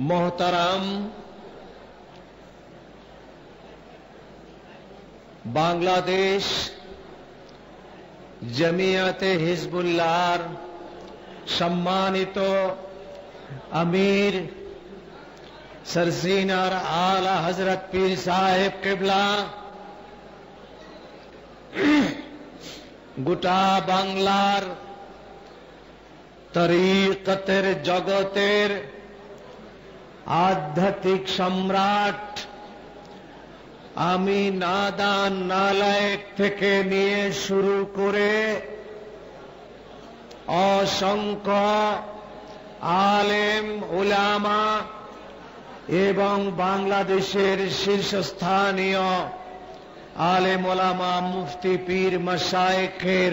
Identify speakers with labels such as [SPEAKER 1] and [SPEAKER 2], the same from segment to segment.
[SPEAKER 1] मोहतरम बांग्लादेश जमियते हिजबुल्लाहर सम्मानित अमीर सरसीनार आला हजरत पीर साहेब किबला गोटा बांगलार तरीकतेर जगतेर आध्यात्मिक सम्राट आमी नादान नालायक थेके निये शुरू करे असंख्य आलेम उलामा एवं बांग्लादेशेर शीर्षस्थानीय आलेम उलामा मुफ्ती पीर मशाइखेर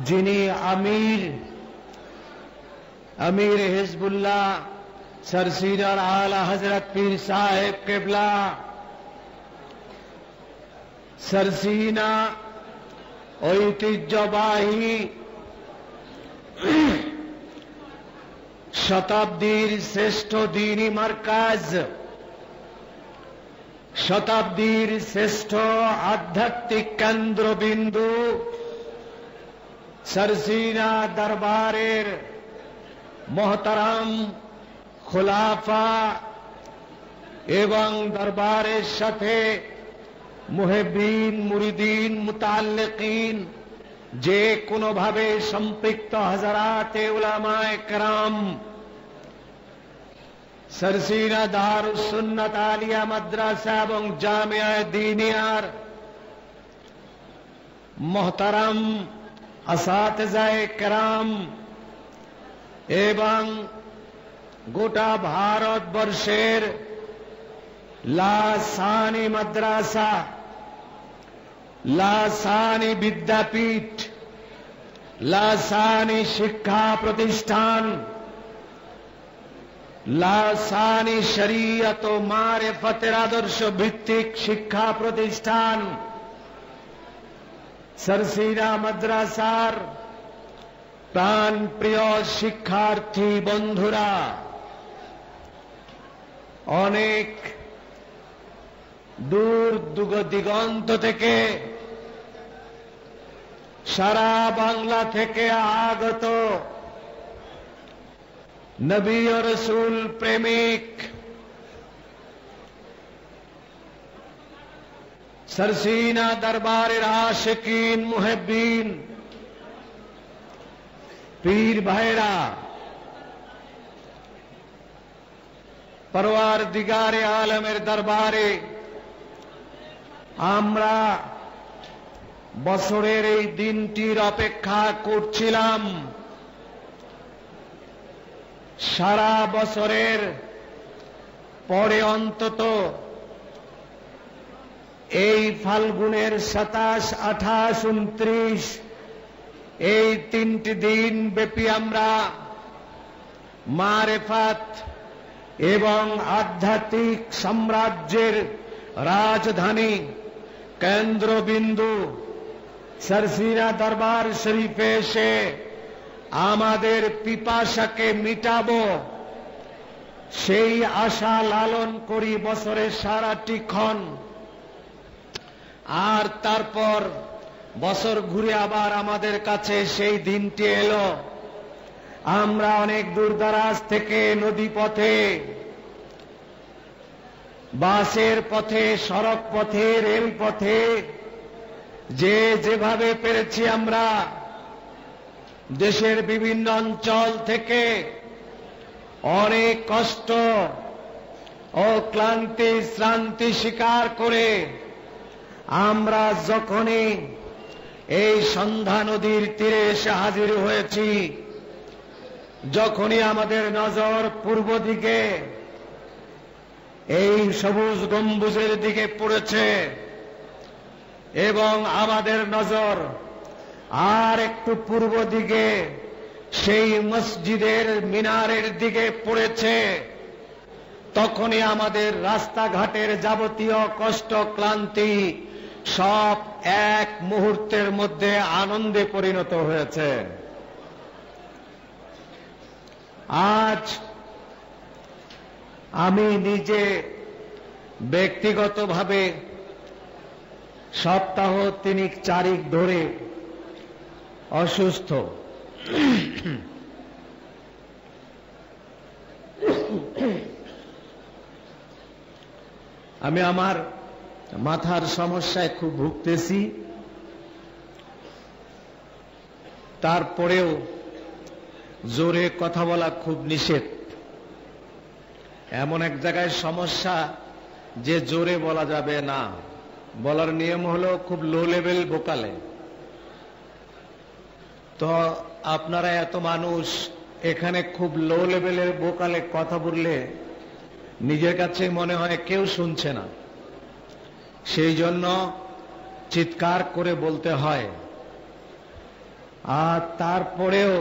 [SPEAKER 1] जिनी अमीर हिजबुल्लाह सरसीनार आला हजरत पीर साहेब किबला सरसीना ऐतिह्यबाही शताब्दीर श्रेष्ठ दीनी मार्काज शताब्दीर श्रेष्ठ आध्यात्मिक केंद्र बिंदु सरसीना दरबारेर मोहतरम खुलाफा एवं दरबारेर साथे मुहिब्बीन मुरीदीन मुताल्लिकीन जे कोनो भावे सम्पृक्त हजराते उलामाए कराम सरसीना दारुस सुन्नत आलिया मद्रासा एवं जामिया दीनियार मोहतरम असातिज़ाए कराम एवं गोटा भारत वर्षेर लासानी मद्रासा लासानी विद्यापीठ लासानी शिक्षा प्रतिष्ठान लासानी शरीयत ओ मारिफतेर आदर्श भित्तिक शिक्षा प्रतिष्ठान सरसीना मद्रासार प्राण प्रिय शिक्षार्थी बंधुरा अनेक दूर दिगंत थेके सारा बांगला थेके आगत नबी और रसूल प्रेमिक सरसीना दरबारेर आशिकीन मुहिब्बीन पीर भाईरा परवारदिगारे आलमेर दरबारे आम्रा बछरेर एई दिनटिर अपेक्षा करछिलाम सारा बछरेर परे अंतत एई फाल्गुनेर 27, 28, 29 এই তিনটি দিন ব্যাপী আমরা মারেফাত এবং আধ্যাত্মিক সাম্রাজ্যের রাজধানী কেন্দ্রবিন্দু सरसीना दरबार शरीफे एसे आमादेर पिपासाके मिटाबो सेई आशा लालन करी बछरेर साराटी क्षण आर तारपर बছর घुरे आबार आमादेर काछे सेई दिनटी एलो आमरा अनेक दूरदाराज थेके नदी पथे बासेर पथे सड़क पथे रेल पथे जे जेभावे पेरेछि आमरा देशेर विभिन्न अंचल थेके अनेक कष्ट ओ क्लांति श्रांति स्वीकार करे आमरा जखोनी এই সন্ধ্যা নদীর তীরে এসে হাজির হয়েছি যখনই আমাদের নজর পূর্ব দিকে এই সবুজ গম্বুজের দিকে পড়েছে এবং আমাদের নজর আর একটু পূর্ব দিকে সেই মসজিদের মিনারের দিকে পড়েছে তখনই আমাদের রাস্তাঘাটের যাবতীয় কষ্ট ক্লান্তি सब एक मुहूर्तेर मध्य आनंदे परिणत हुएছে। आज আমি নিজে ব্যক্তিগতভাবে সপ্তাহ 3-4 ধরে অসুস্থ। আমি আমার মাথার সমস্যায় খুব ভুগতেছি, তারপরেও জোরে কথা বলা খুব নিষেধ। এমন এক জায়গায় সমস্যা যে জোরে বলা যাবে না, বলার নিয়ম হলো খুব লো লেভেল ভোকালে। তো আপনারা এত মানুষ এখানে খুব লো লেভেলের ভোকালে কথা বললে নিজের কাছে মনে হয় কেউ শুনছে না, সেই জন্য চিৎকার করে বলতে হয়। আর তারপরেও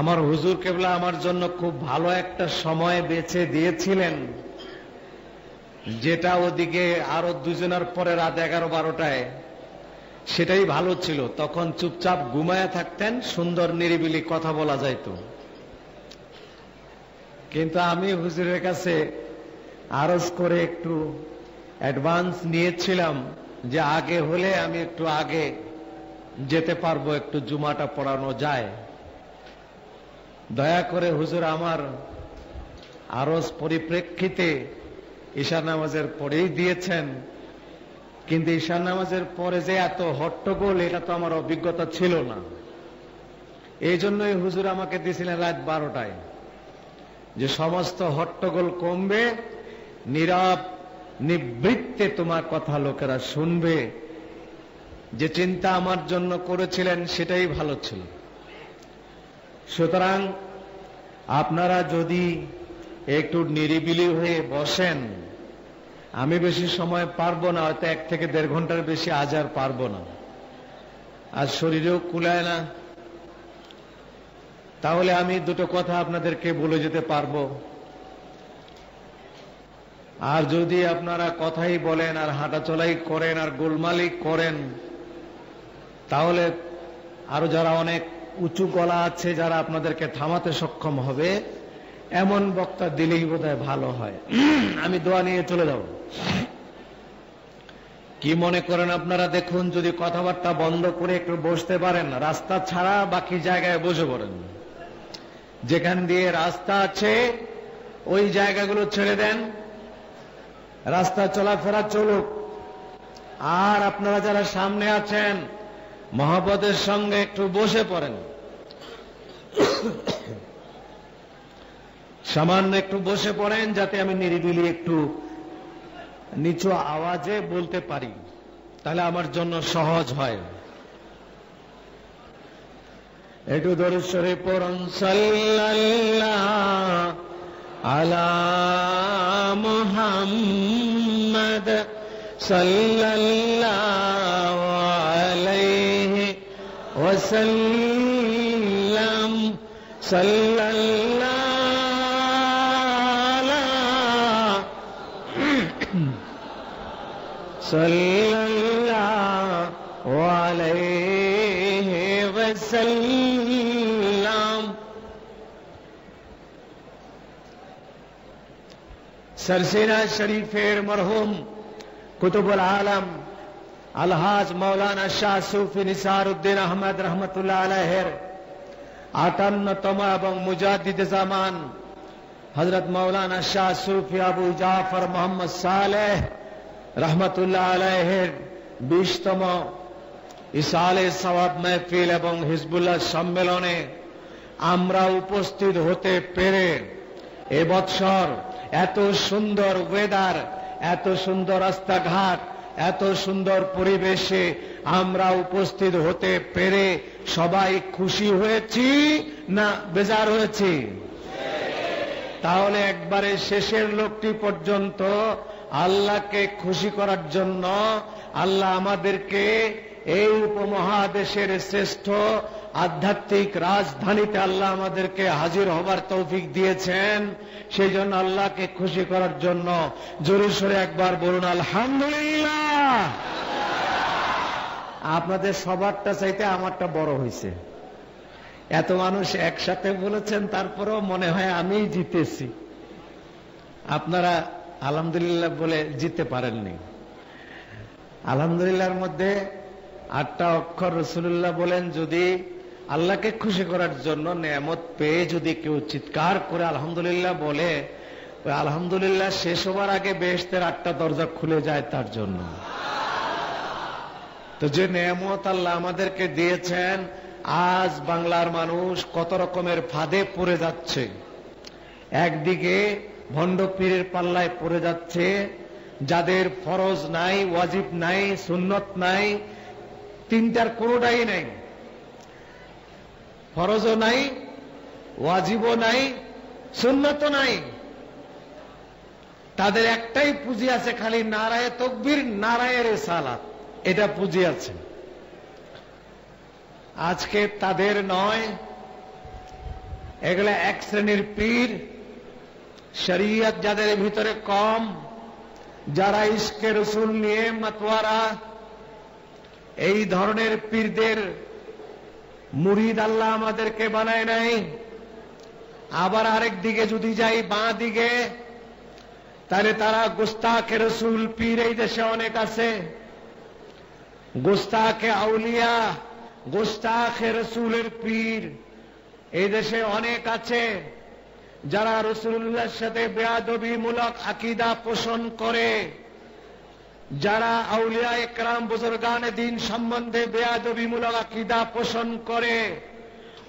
[SPEAKER 1] আমার হুজুর কেবলা আমার জন্য খুব ভালো একটা সময় বেছে দিয়েছিলেন, যেটা ওদিকে আরো 2 জনের পরে রাত 11-12টায়, সেটাই ভালো ছিল। তখন চুপচাপ ঘুমায়া থাকতেন, সুন্দর নিরিবিলি কথা বলা যাইত। কিন্তু আমি হুজুরের কাছে আরজ করে একটু অ্যাডভান্স নিয়েছিলাম যে আগে হলে আমি একটু আগে যেতে পারবো, একটু জুমাটা পড়ানো যায়। দয়া করে হুজুর আমার আরজ পরিপ্রেক্ষিতে ঈশার নামাজের পরেই দিয়েছেন, কিন্তু ঈশার নামাজের পরে যে এত হট্টগোল, এটা তো আমার অভিজ্ঞতা ছিল না। এই জন্যই হুজুর আমাকে দিয়েছিলেন রাত 12টায়, যে সমস্ত হট্টগোল কমবে, নীরব নিবৃত্তে তোমার কথা লোকেরা শুনবে। যে চিন্তা আমার জন্য করেছিলেন সেটাই ভালো ছিল। সুতরাং আপনারা যদি একটু নিরিবিলি হয়ে বসেন, আমি বেশি সময় পারবো না, হয়তো 1 থেকে 1.5 ঘন্টার বেশি আজ আর পারবো না, আর শরীরেও কুলায় না। তাহলে আমি দুটো কথা আপনাদেরকে বলে যেতে পারবো। আর যদি আপনারা কথাই বলেন আর হাঁটাচলাই করেন আর গোলমালি করেন, তাহলে আরো যারা অনেক উঁচু গলা আছে, যারা আপনাদেরকে থামাতে সক্ষম হবে, এমন বক্তা দিলেই বোধহয় ভালো হয়। আমি দোয়া নিয়ে চলে যাব। কি মনে করেন আপনারা? দেখুন, যদি কথাবার্তা বন্ধ করে একটু বসতে পারেন, রাস্তা ছাড়া বাকি জায়গায় বসে পড়েন। যেখান দিয়ে রাস্তা আছে ওই জায়গাগুলো ছেড়ে দেন, রাস্তা চলাফেরা চলুক। আর আপনারা যারা সামনে আছেন, মহব্বতের সঙ্গে একটু বসে পড়েন, সামান্য একটু বসে পড়েন, যাতে আমি নিরিবিলি একটু নিচু আওয়াজে বলতে পারি, তাহলে আমার জন্য সহজ হয়। একটু দরুদ শরীফ পড়ুন। সাল্লাল্লাহু আলা মুহাম্মদ সাল্লাল্লাহু আলাইহি ওয়াসাল্লাম। সাল্লাল্লাহু সাল্লাল্লাহু আলাইহি ওয়াসাল্লাম। सरसेना शरीफेर मरहुम कुतुबुल आलम अलहाज मौलाना शाह सूफी निसारुद्दीन अहमद रहमतुल्लाह अलैहिर 58তম এবং মুজাদ্দিদে জামান হযরত মৌলানা শাহ सूफी আবু জাফর মোহাম্মদ সালেহ रहमतुल्लाह अलैहिর 20তম ইসালে সওয়াব মাহফিল এবং হিজবুল্লাহ সম্মেলনে আমরা উপস্থিত হতে পেরে এবছর এত সুন্দর ওয়েদার, এত সুন্দর রাস্তাঘাট, এত সুন্দর পরিবেশে আমরা উপস্থিত হতে পেরে সবাই খুশি হয়েছি না বেজার হয়েছি? তাহলে একবারে শেষের লোকটি পর্যন্ত আল্লাহকে খুশি করার জন্য আল্লাহ আমাদেরকে এই উপমহাদেশের শ্রেষ্ঠ আধ্যাত্মিক রাজধানীতে আল্লাহ আমাদেরকে হাজির হবার তৌফিক দিয়েছেন। সেই জন্য আল্লাহকে খুশি করার জন্য জোরে সোরে একবার বলুন আলহামদুলিল্লাহ। আপনাদের সবারটা চাইতে আমারটা বড় হয়েছে। এত মানুষ একসাথে বলেছেন, তারপরেও মনে হয় আমিই জিতেছি। আপনারা আলহামদুলিল্লাহ বলে জিততে পারেননি। আলহামদুলিল্লাহর মধ্যে 8টা অক্ষর রাসূলুল্লাহ বলেন, যদি আল্লাহকে খুশি করার জন্য নেয়ামত পেয়ে যদি কেউ চিৎকার করে আলহামদুলিল্লাহ বলে, ওই আলহামদুলিল্লাহ শেষ হবার আগে বেহেশতের 8টা দরজা খুলে যায় তার জন্য। তো যে নেয়ামত আল্লাহ আমাদেরকে দিয়েছেন, আজ বাংলার মানুষ কত রকমের ফাঁদে পড়ে যাচ্ছে। একদিকে ভণ্ড পীরের পাল্লায় পড়ে যাচ্ছে, যাদের ফরজ নাই, ওয়াজিব নাই, সুন্নত নাই, তিনটার কোনোটাই নাই। ফরজও নাই, ওয়াজিবও নাই, সুন্নতও নাই। তাদের একটাই পুঁজি আছে, খালি নারায়ে তাকবীর, নারায়ে রিসালাত, এটা পুঁজি আছে। আজকে তাদের নয়, এগুলা এক শ্রেণীর পীর, শরীয়ত যাদের ভিতরে কম, যারা ইশকে রসুল নিয়ে মাতোয়ারা, এই ধরনের পীরদের মুরিদ আল্লাহ আমাদেরকে বানায় নাই। আবার আরেক দিকে যদি যাই, বাঁ দিকে, তাহলে তারা গুস্তাখে রসুল পীর এই দেশে অনেক আছে। গুস্তাখে আউলিয়া, গুস্তাখে রসুলের পীর এই দেশে অনেক আছে, যারা রাসূলুল্লাহর সাথে বেয়াদবিমূলক আকীদা পোষণ করে, যারা আউলিয়া একরাম বুজুর্গানে দ্বীন সম্বন্ধে বেয়াদবিমূলক আকীদা পোষণ করে,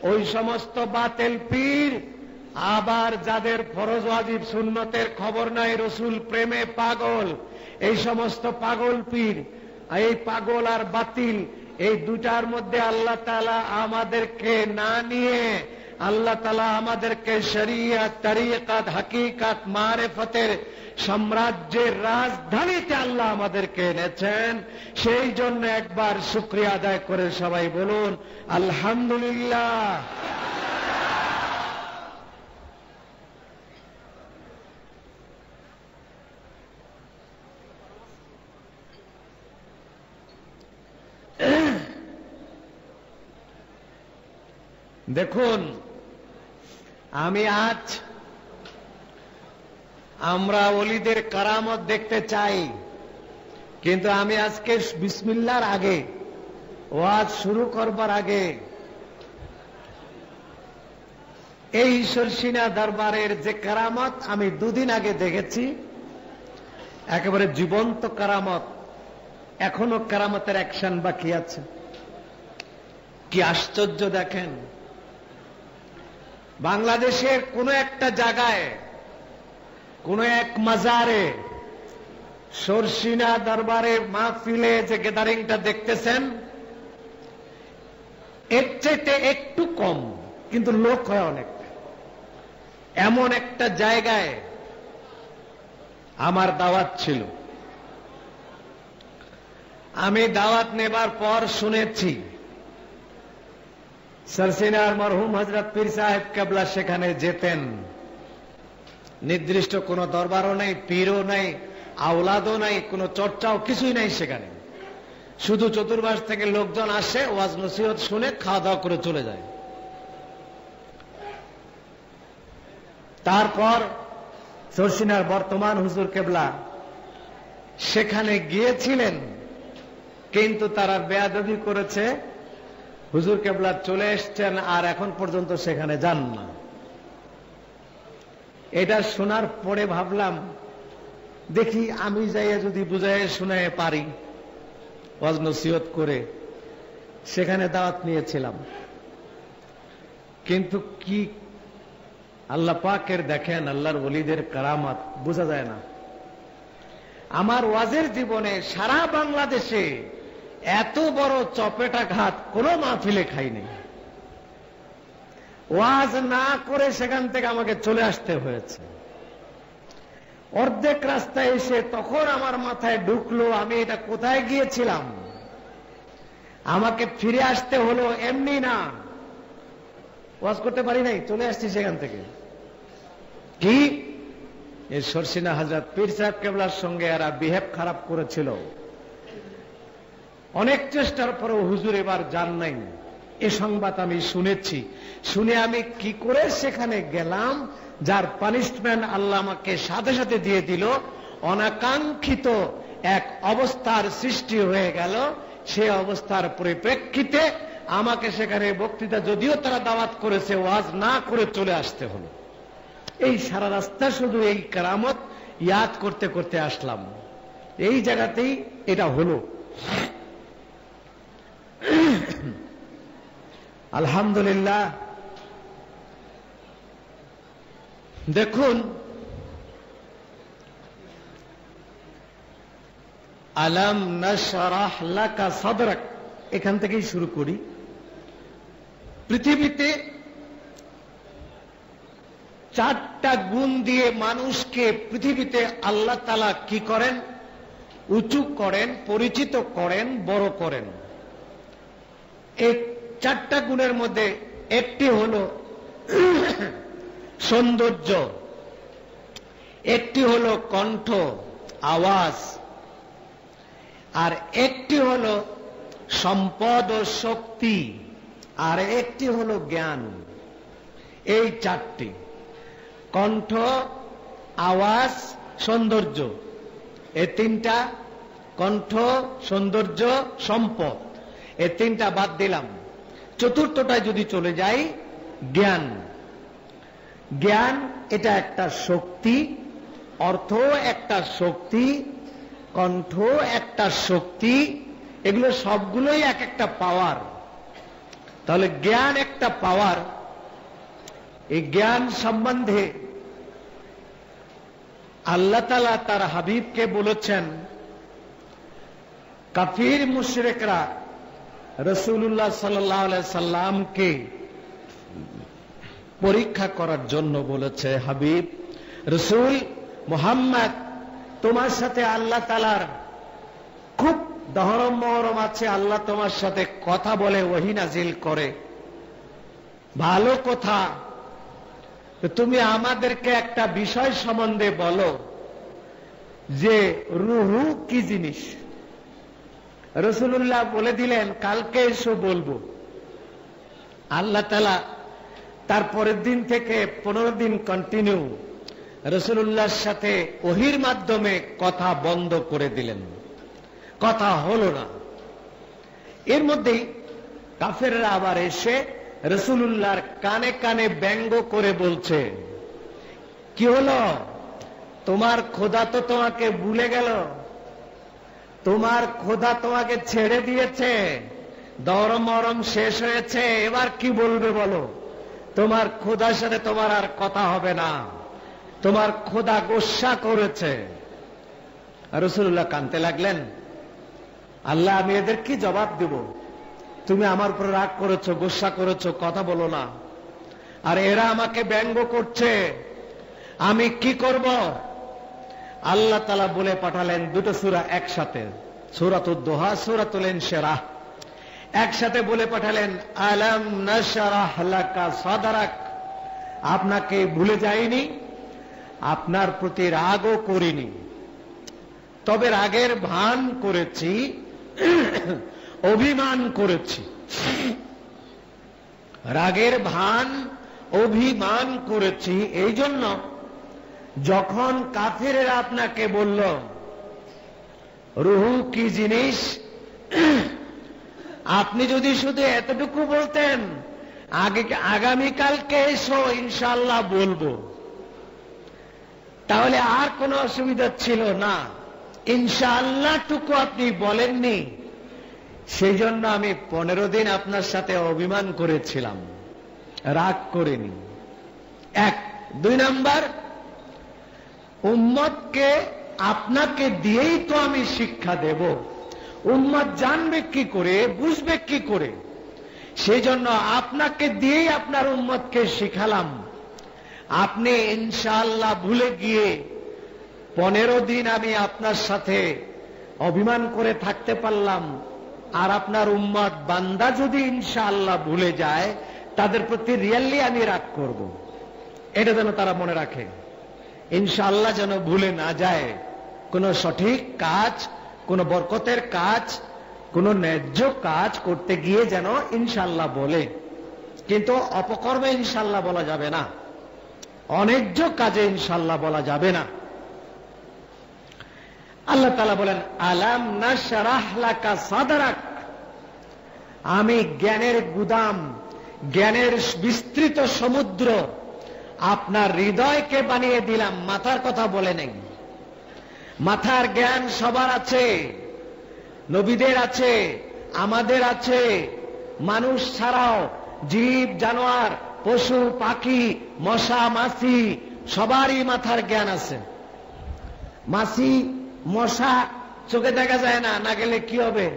[SPEAKER 1] ওই সমস্ত বাতিল পীর। আবার যাদের ফরজ ওয়াজিব সুন্নতের খবর নাই, রসুল প্রেমে পাগল, এই সমস্ত পাগল পীর। এই পাগল আর বাতিল, এই দুটার মধ্যে আল্লাহ তাআলা আমাদেরকে না নিয়ে, আল্লাহ তাআলা আমাদেরকে শরীয়ত, তরিকত, হাকিকত, মারিফতের সাম্রাজ্যের রাজধানীতে আল্লাহ আমাদেরকে এনেছেন। সেই জন্য একবার শুকরিয়া আদায় করে সবাই বলুন আলহামদুলিল্লাহ। দেখুন, আমি আজ আমরা ওলিদের কারামত দেখতে চাই, কিন্তু আমি আজকে বিসমিল্লাহর আগে, ওয়াজ শুরু করবার আগে, এই ঈশ্বরসীনা দরবারের যে কারামত আমি 2 দিন আগে দেখেছি, একেবারে জীবন্ত কারামত, এখনো কারামতের অ্যাকশন বাকি আছে। কি আশ্চর্য দেখেন, বাংলাদেশের কোন একটা জায়গায়, কোন এক মাজারে, শর্ষিনা দরবারের মাহফিলে যে গ্যাদারিংটা দেখতেছেন, এর চাইতে একটু কম, কিন্তু লোক হয় অনেক। এমন একটা জায়গায় আমার দাওয়াত ছিল। আমি দাওয়াত নেবার পর শুনেছি সরসিনার মরহুম হযরত পীর সাহেব কেবলা সেখানে যেতেন। নির্দিষ্ট কোন দরবারও নাই, পীরও নাই, আওলাদও নাই, কোন চর্চাও কিছুই নাই সেখানে। শুধু চতুর্পাশ থেকে লোকজন আসে, ওয়াজ নসিহত শুনে খাওয়া দাওয়া করে চলে যায়। তারপর সরসিনার বর্তমান হুজুর কেবলা সেখানে গিয়েছিলেন, কিন্তু তারা বেয়াদবি করেছে। হুজুর কেবলা চলে এসছেন আর এখন পর্যন্ত সেখানে যান না। এটা শোনার পরে ভাবলাম, দেখি আমি যাইয়া যদি বুঝাই শোনায় পারি, ওয়াজ নসিহত করে। সেখানে দাওয়াত নিয়েছিলাম, কিন্তু কি আল্লাহ পাকের দেখেন, আল্লাহর ওলিদের কারামাত বোঝা যায় না। আমার ওয়াজের জীবনে সারা বাংলাদেশে এত বড় চপেটাঘাত কোন মাহফিলে খাইনি। ওয়াজ না করে সেখান থেকে আমাকে চলে আসতে হয়েছে। অর্ধেক রাস্তায় এসে তখন আমার মাথায় ঢুকলো, আমি এটা কোথায় গিয়েছিলাম। আমাকে ফিরে আসতে হলো, এমনি না, ওয়াজ করতে পারি নাই, চলে আসছি সেখান থেকে। কি এই শর্ষিনা হযরত পীর সাহেব কেবলার সঙ্গে এরা বিহেভ খারাপ করেছিল। অনেক চেষ্টার পরেও হুজুর এবার যান নাই। এ সংবাদ আমি শুনেছি। শুনে আমি কি করে সেখানে গেলাম, যার পানিশমেন্ট আল্লাহ আমাকে সাথে সাথে দিয়ে দিল, অনাকাঙ্ক্ষিত এক অবস্থার সৃষ্টি হয়ে গেল। সে অবস্থার পরিপ্রেক্ষিতে আমাকে সেখানে বক্তৃতা, যদিও তারা দাওয়াত করেছে, ওয়াজ না করে চলে আসতে হলো। এই সারা রাস্তা শুধু এই কেরামত ইয়াদ করতে করতে আসলাম। এই জায়গাতেই এটা হলো। আলহামদুলিল্লাহ। দেখুন, আলাম নাশরাহ লাকা সাদরাক, এখান থেকেই শুরু করি। পৃথিবীতে 4টা গুণ দিয়ে মানুষকে পৃথিবীতে আল্লাহ তাআলা কি করেন? উঁচু করেন, পরিচিত করেন, বড় করেন। এই 4টা গুণের মধ্যে একটি হলো সৌন্দর্য, একটি হলো কণ্ঠ, আওয়াজ, আর একটি হলো সম্পদ ও শক্তি, আর একটি হলো জ্ঞান। এই 4টি, কণ্ঠ, আওয়াজ, সৌন্দর্য, এই 3টা, কণ্ঠ, সৌন্দর্য, সম্পদ, এই 3টা বাদ দিলাম। চতুর্থটায় যদি চলে যাই, জ্ঞান। জ্ঞান এটা একটা শক্তি, অর্থ একটা শক্তি, কণ্ঠ একটা শক্তি, এগুলো সবগুলোই এক একটা পাওয়ার। তাহলে জ্ঞান একটা পাওয়ার। এই জ্ঞান সম্বন্ধে আল্লাহ তাআলা তার হাবিবকে বলেছেন, কাফির মুশরিকরা রাসূলুল্লাহ সাল্লাল্লাহু আলাইহি সাল্লামকে পরীক্ষা করার জন্য বলেছে, হাবিব রাসূল মুহাম্মদ, তোমার সাথে আল্লাহ তাআলার খুব দহরম মহরম আছে, আল্লাহ তোমার সাথে কথা বলে, ওহী নাজিল করে, ভালো কথা। তুমি আমাদেরকে একটা বিষয় সম্বন্ধে বলো যে রুহু কি জিনিস। রাসূলুল্লাহ বলে দিলেন, কালকে এসো বলবো। আল্লাহ তাআলা তার পরের দিন থেকে 15 দিন কন্টিনিউ রাসূলুল্লাহর সাথে ওহীর মাধ্যমে কথা বন্ধ করে দিলেন, কথা হলো না। এর মধ্যেই কাফেররা আবার এসে রাসূলুল্লাহর কানে কানে ব্যঙ্গ করে বলছে, কি হলো, তোমার খোদা তো তোমাকে ভুলে গেল, তোমার খোদা তোমাকে ছেড়ে দিয়েছে, দহরম মহরম শেষ হয়েছে, এবার কি বলবে বলো? তোমার খোদার সাথে তোমার আর কথা হবে না, তোমার খোদা গোসা করেছে। রাসূলুল্লাহ কাঁদতে লাগলেন, আল্লাহ আমি এদের কি জবাব দেব? তুমি আমার উপর রাগ করেছো, গোসা করেছো, কথা বলো না, আর এরা আমাকে ব্যঙ্গ করছে, আমি কি করব? আল্লাহ তাআলা বলে পাঠালেন 2টো সূরা একসাথে, সূরাতুদ দুহা, সূরাতুল ইনশিরাহ, একসাথে বলে পাঠালেন, আলাম নাশরাহ লাকা সাদরাক, আপনাকে ভুলে যাইনি, আপনার প্রতি রাগও করিনি, তবে রাগের ভান করেছি, অভিমান করেছি। রাগের ভান, অভিমান করেছি এই জন্য, যখন কাফেরেরা আপনাকে বলল রুহু কি জিনিস, আপনি যদি শুধু এতটুকু বলতেন, আগামীকালকে এসো ইনশাআল্লাহ বলবো, তাহলে আর কোনো অসুবিধা ছিল না। ইনশাআল্লাহ টুকু আপনি বলেননি, সেই জন্য আমি 15 দিন আপনার সাথে অভিমান করেছিলাম, রাগ করিনি। 1। 2 নাম্বার, উম্মতকে আপনাকে দিয়েই তো আমি শিক্ষা দেব, উম্মত জানবে কি করে, বুঝবে কি করে, সেই জন্য আপনাকে দিয়েই আপনার উম্মতকে শিখালাম। আপনি ইনশাআল্লাহ ভুলে গিয়ে 15 দিন আমি আপনার সাথে অভিমান করে থাকতে পারলাম, আর আপনার উম্মত বান্দা যদি ইনশাআল্লাহ ভুলে যায়, তাদের প্রতি রিয়েলি আমি রাগ করব। এটা যেন তারা মনে রাখে, ইনশাআল্লাহ যেন ভুলে না যায়। কোন সঠিক কাজ, কোন বরকতের কাজ, কোন ন্যায্য কাজ করতে গিয়ে যেন ইনশাআল্লাহ বলে, কিন্তু অপকর্মে ইনশাআল্লাহ বলা যাবে না, অন্যায্য কাজে ইনশাআল্লাহ বলা যাবে না। আল্লাহ তাআলা বলেন, আলাম নাশরাহ লাকা সাদরাক, আমি জ্ঞানের গুদাম, জ্ঞানের বিস্তৃত সমুদ্র আপনার হৃদয়কে বানিয়ে দিলাম। মাথার কথা বলে নেই, মাথার জ্ঞান সবার আছে, নবীদের আছে, আমাদের আছে, মানুষ ছাড়াও জীব জানোয়ার পশু পাখি মশা মাছি সবারই মাথার জ্ঞান আছে। মাছি মশা চোখে দেখা যায় না, না গেলে কি হবে?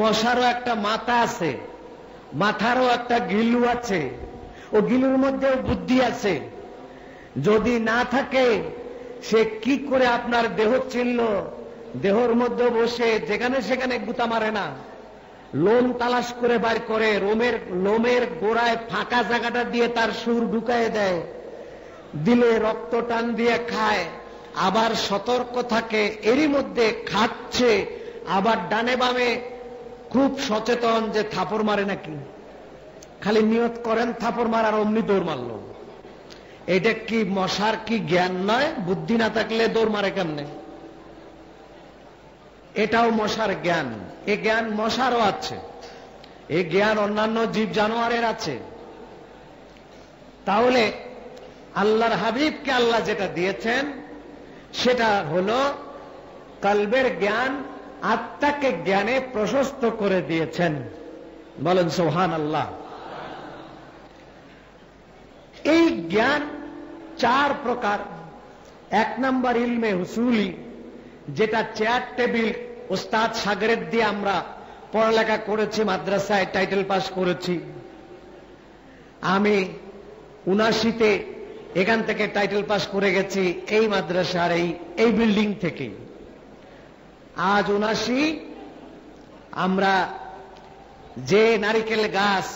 [SPEAKER 1] মশারও একটা মাথা আছে, মাথারও একটা গিলু আছে, ও গিলুর মধ্যেও বুদ্ধি আছে। যদি না থাকে সে কি করে আপনার দেহ চিনল? দেহর মধ্যে বসে যেখানে সেখানে গুতা মারে না, লোম তালাশ করে বার করে, লোমের গোড়ায় ফাঁকা জায়গাটা দিয়ে তার সুর ঢুকায় দেয়, দিলে রক্ত টান দিয়ে খায়, আবার সতর্ক থাকে, এরই মধ্যে খাচ্ছে, আবার ডানে বামে খুব সচেতন যে থাপড় মারে নাকি, খালি নিয়ত করেন থাপড় মারার, অমনি দৌড় মারল। এটা কি মশার কি জ্ঞান নয়? বুদ্ধি না থাকলে দৌড় মারে কেমনে? এটাও মশার জ্ঞান। এ জ্ঞান মশারও আছে, এ জ্ঞান অন্যান্য জীব জানোয়ারের আছে। তাহলে আল্লাহর হাবিবকে আল্লাহ যেটা দিয়েছেন সেটা হলো কলবের জ্ঞান, আত্মাকে জ্ঞানে প্রশস্ত করে দিয়েছেন। বলেন সুবহানাল্লাহ। এই জ্ঞান চার প্রকার। এক নম্বর ইলমে হুসুলি, যেটা চেয়ার টেবিল ওস্তাদ শাগরেদ দিয়ে আমরা পড়ালেখা করেছি, মাদ্রাসায় টাইটেল পাস করেছি। আমি ৭৯-তে এখান থেকে টাইটেল পাস করে গেছি, এই মাদ্রাসার এই বিল্ডিং থেকে। আজ ৭৯ আমরা যে নারিকেল গাছ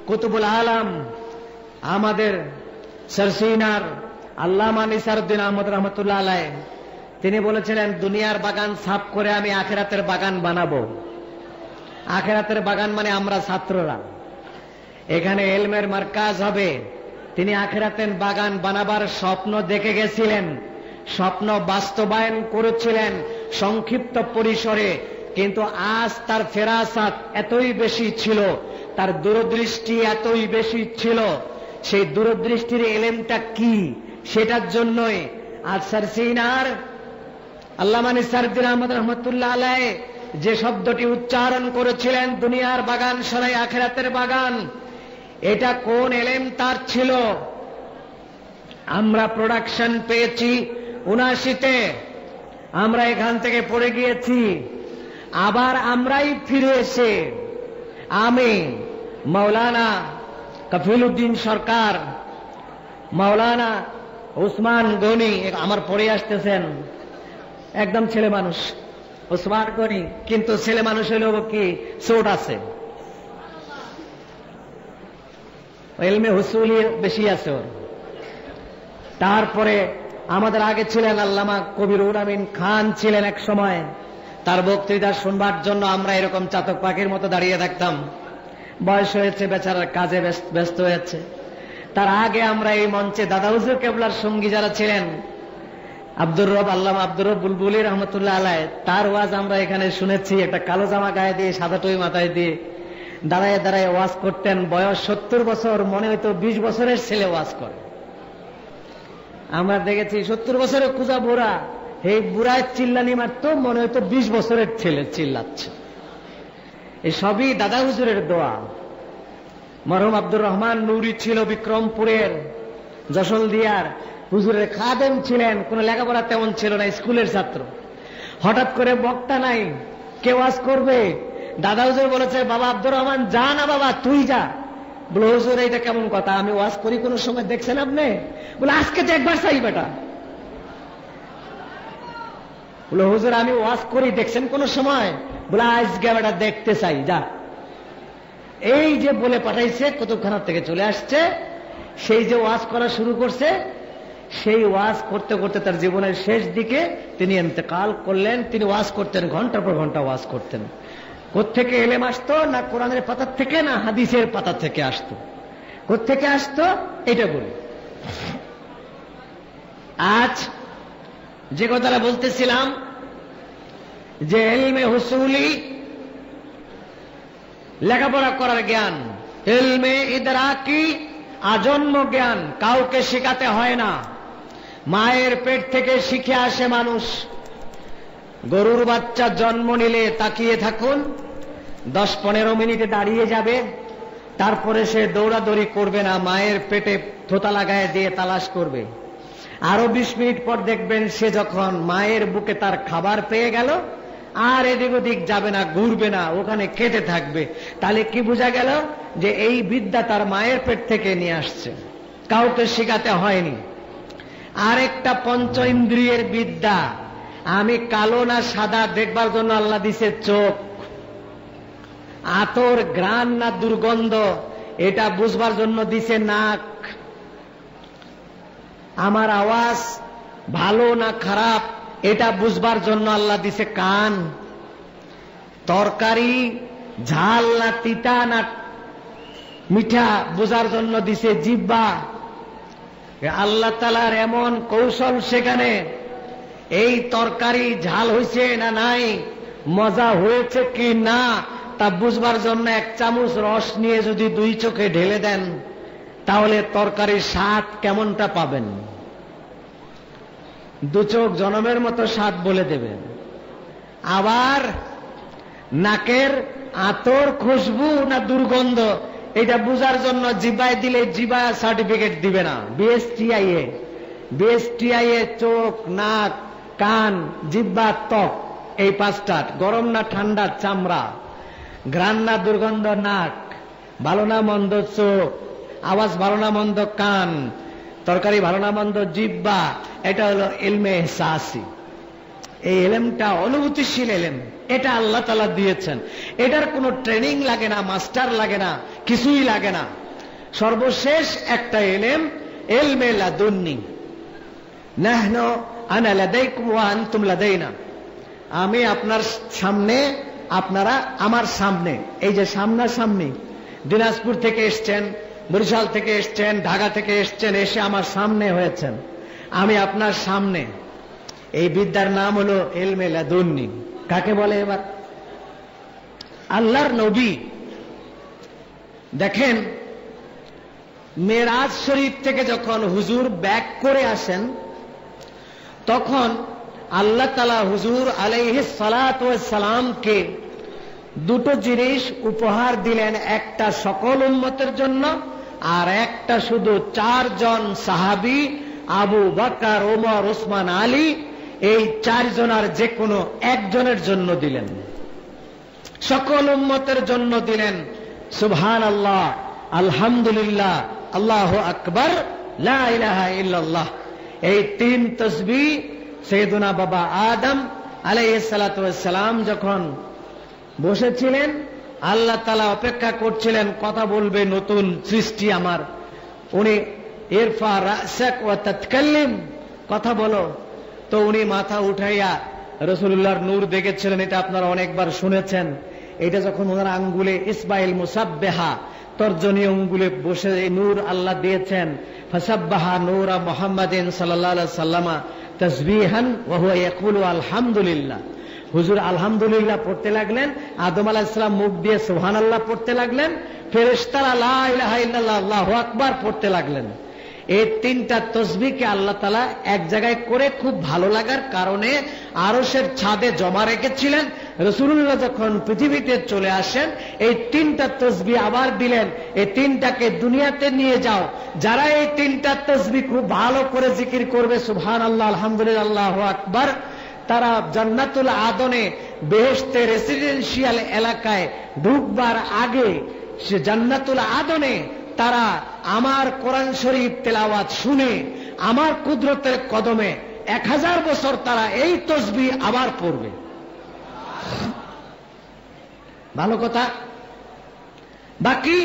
[SPEAKER 1] কুতুবুল আলম আমাদের সরসিনার আল্লামা নিসারউদ্দিন আহমদ রহমতুল্লাহ আলাইহ তিনি বলেছিলেন, দুনিয়ার বাগান সাফ করে আমি আখিরাতের বাগান বানাবো। আখিরাতের বাগান মানে আমরা ছাত্ররা, এখানে ইলমের মারকাজ হবে। তিনি আখিরাতের বাগান বানাবার স্বপ্ন দেখে গেছিলেন, স্বপ্ন বাস্তবায়ন করেছিলেন সংক্ষিপ্ত পরিসরে, কিন্তু আজ তার ফেরাসাত এতই বেশি ছিল, তার দূরদৃষ্টি এতই বেশি ছিল। সেই দূরদৃষ্টির ইলমটা কি, সেটার জন্যই আজ সরসিনার আল্লামা নিসারউদ্দিন আহমদ রহমতুল্লাহ আলাইহ যে শব্দটি উচ্চারণ করেছিলেন, দুনিয়ার বাগান সরাই আখিরাতের বাগান, এটা কোন ইলম তার ছিল? আমরা প্রোডাকশন পেয়েছি 79-তে, আমরা এখান থেকে পড়ে গিয়েছি, আবার আমরাই ফিরে এসে আমি মাওলানা কফিলউদ্দিন সরকার, মাওলানা উসমান গনি আমার পড়ে আসতেছেন, একদম ছেলে মানুষ উসমান গনি, কিন্তু ছেলে মানুষ হলেও কি চোট আছে, ইলমে হুসুলি বেশি আছে ওর। তারপরে আমাদের আগে ছিলেন আল্লামা কবিরুল আমিন খান, ছিলেন এক সময়। তার বক্তৃতা শুনবার জন্য আমরা এরকম চাতক পাখির মতো দাঁড়িয়ে থাকতাম। বয়স হয়েছে, বেচারার কাজে ব্যস্ত হয়েছে। তার আগে আমরা এই মঞ্চে দাদা হুজুর কেবলার সঙ্গী যারা ছিলেন, আব্দুর রব, আল্লামা আব্দুর রব বুলবুলি রহমতুল্লাহ আলাইহ, তার ওয়াজ আমরা এখানে শুনেছি। একটা কালো জামা গায়ে দিয়ে, সাদা টুপি মাথায় দিয়ে দাঁড়ায় দাঁড়ায় ওয়াজ করতেন। বয়স 70 বছর, মনে হয়তো 20 বছরের ছেলে ওয়াজ করে। আমরা দেখেছি 70 বছরের কুজা বুড়া, এই বুড়ায় চিল্লানি মারতো, মনে হয়তো 20 বছরের ছেলে চিল্লাচ্ছে। এই সবই দাদা হুজুরের দোয়া। মরহুম আব্দুর রহমান নুরি ছিল বিক্রমপুরের, যশোলদিয়ার, হুজুরের খাদেম ছিলেন। কোন লেখাপড়া তেমন ছিল না, স্কুলের ছাত্র। হঠাৎ করে বক্তা নাই, কে ওয়াজ করবে? দাদা হুজুর বলেছে, বাবা আব্দুর রহমান যা না বাবা, তুই যা। বলে হুজুর এইটা কেমন কথা, আমি ওয়াজ করি কোন সময় দেখছেন আপনি? বলে আজকে তো একবার চাই বেটা। বলে হুজুর আমি ওয়াজ করি, দেখছেন কোন সময়? বলে আজকে বেটা দেখতে চাই, যা। এই যে বলে পাঠাইছে, কুতুবখানার থেকে চলে আসছে, সেই যে ওয়াজ করা শুরু করছে, সেই ওয়াজ করতে করতে তার জীবনের শেষ দিকে তিনি ইন্তেকাল করলেন। তিনি ওয়াজ করতেন, ঘন্টার পর ঘন্টা ওয়াজ করতেন। কোত্থেকে এলেম আসতো? না কোরআনের পাতা থেকে, না হাদিসের পাতা থেকে আসতো। কোত্থেকে আসতো এটা বলি। আজ যে কথাটা বলতেছিলাম, যে ইলমে হুসুলি লেখাপড়া করার জ্ঞান, ইলমে ইদরাকি আজন্ম জ্ঞান, কাউকে শেখাতে হয় না, মায়ের পেট থেকে শিখে আসে মানুষ। গরুর বাচ্চা জন্ম নিলে তাকিয়ে থাকুন, 10-15 মিনিটে দাঁড়িয়ে যাবে, তারপরে সে দৌড়াদৌড়ি করবে না, মায়ের পেটে থোতা লাগায় দিয়ে তালাশ করবে। আরো 20 মিনিট পর দেখবেন সে যখন মায়ের বুকে তার খাবার পেয়ে গেল, আর এদিক ওদিক যাবে না, ঘুরবে না, ওখানে কেটে থাকবে। তাহলে কি বোঝা গেল? যে এই বিদ্যা তার মায়ের পেট থেকে নিয়ে আসছে, কাউকে শেখাতে হয়নি। আরেকটা পঞ্চ ইন্দ্রিয়ের বিদ্যা, আমি কালো না সাদা দেখবার জন্য আল্লাহ দিছে চোখ, আতর ঘ্রাণ না দুর্গন্ধ এটা বুঝবার জন্য দিছে নাক, আমার আওয়াজ ভালো না খারাপ এটা বুঝবার জন্য আল্লাহ দিছে কান, তরকারি ঝাল না তিতা না মিঠা বুঝার জন্য দিছে জিহ্বা। আল্লাহ তাআলার এমন কৌশল সেখানে, এই তরকারি ঝাল হয়েছে না নাই, মজা হয়েছে কি না তা বুঝবার জন্য 1 চামচ রস নিয়ে যদি 2 চোখে ঢেলে দেন, তাহলে তরকারির স্বাদ কেমনটা পাবেন? 2 চোখ জনমের মতো স্বাদ বলে দেবেন। আবার নাকের আতর খুশবু না দুর্গন্ধ এটা বুঝার জন্য জিবায় দিলে জিবা সার্টিফিকেট দিবে না। বিএসটিআইএ চোখ, নাক, কান, জিহ্বা, ত্বক, এই 5টা। গরম না ঠান্ডা চামড়া, ঘ্রাণ না দুর্গন্ধ নাক, ভালো না মন্দ চোখ, আওয়াজ ভালো না মন্দ কান, তরকারি ভালো না মন্দ জিহ্বা। এটা হলো ইলমে ইহসাসি। এই এলেমটা অনুভূতিশীল এলেম, এটা আল্লাহ তাআলা দিয়েছেন। এটার কোনো ট্রেনিং লাগে না, মাস্টার লাগে না, কিছুই লাগে না। সর্বশেষ একটা এলেম, ইলমে লাদুন্নি। নাহনু আনা লাদাইকুম ওয়া আনতুম লাদাইনা। আমি আপনার সামনে, আপনারা আমার সামনে। এই যে সামনাসামনি, দিনাজপুর থেকে এসছেন, বরিশাল থেকে এসছেন, ঢাকা থেকে এসছেন, এসে আমার সামনে হয়েছেন, আমি আপনার সামনে। এই বিদ্যার নাম হলো ইলমে লাদুন্নি। কাকে বলে? এবার আল্লাহর নবী দেখেন, মেরাজ শরীফ থেকে যখন হুজুর ব্যাক করে আসেন, তখন আল্লাহ তাআলা হুজুর আলাইহিস সালাতু ওয়াস সালামকে দুটো জিনিস উপহার দিলেন, একটা সকল উম্মতের জন্য, আর একটা শুধু 4 জন সাহাবী আবু বকর, ওমর, ওসমান, আলী, এই 4 জনের যে কোনো একজনের জন্য দিলেন। সকল উম্মতের জন্য দিলেন। সুবহানাল্লাহ, আলহামদুলিল্লাহ, আল্লাহু আকবার, লা ইলাহা ইল্লাল্লাহ। এই 3 তাসবিহ সাইয়েদুনা বাবা আদম আলাইহিস সালাতু ওয়াস সালাম যখন বসেছিলেন, আল্লাহ তাআলা অপেক্ষা করছিলেন কথা বলবে নতুন সৃষ্টি আমার। উনি ইরফা রাসাক ওয়া তাতকাল্লিম, কথা বলো। তো উনি মাথা উঠাইয়া রাসূলুল্লাহর নূর দেখেছিলেন, এটা আপনারা অনেকবার শুনেছেন। এটা যখন ওনার আঙ্গুলে ইসবাইল মুসাব্বিহা, তর্জনীয় আঙ্গুলে বসে এই নূর আল্লাহ দিয়েছেন। ফাসাব্বাহা নূরা মুহাম্মাদিন সাল্লাল্লাহু আলাইহি সাল্লামা তাসবিহান ওয়া হুয়া ইয়াকুলু আলহামদুলিল্লাহ। হুজুর আলহামদুলিল্লাহ পড়তে লাগলেন, আদম আলাইহিস সালাম মুখ দিয়ে সুবহানাল্লাহ পড়তে লাগলেন, ফেরেশতারা লা ইলাহা ইল্লাল্লাহ, আল্লাহু আকবার পড়তে লাগলেন। এই 3টা তাসবিহকে আল্লাহ তাআলা এক জায়গায় করে খুব ভালো লাগার কারণে আরশের ছাদে জমা রেখেছিলেন। রাসূলুল্লাহ যখন পৃথিবীতে চলে আসেন, এই 3টা তাসবিহ আবার দিলেন, এই 3টাকে দুনিয়াতে নিয়ে যাও। যারা এই 3টা তাসবিহ খুব ভালো করে জিকির করবে, সুবহানাল্লাহ, আলহামদুলিল্লাহ, আল্লাহু আকবার, তারা জান্নাতুল আদনে, বেহেশতে রেসিডেন্সিয়াল এলাকায় ঢুকবার আগে সে জান্নাতুল আদনে তারা আমার কোরআন শরীফ তেলাওয়াত শুনে আমার কুদরতের কদমে 1000 বছর তারা এই তাসবিহ আবার পড়বে। ভালো কথা। বাকি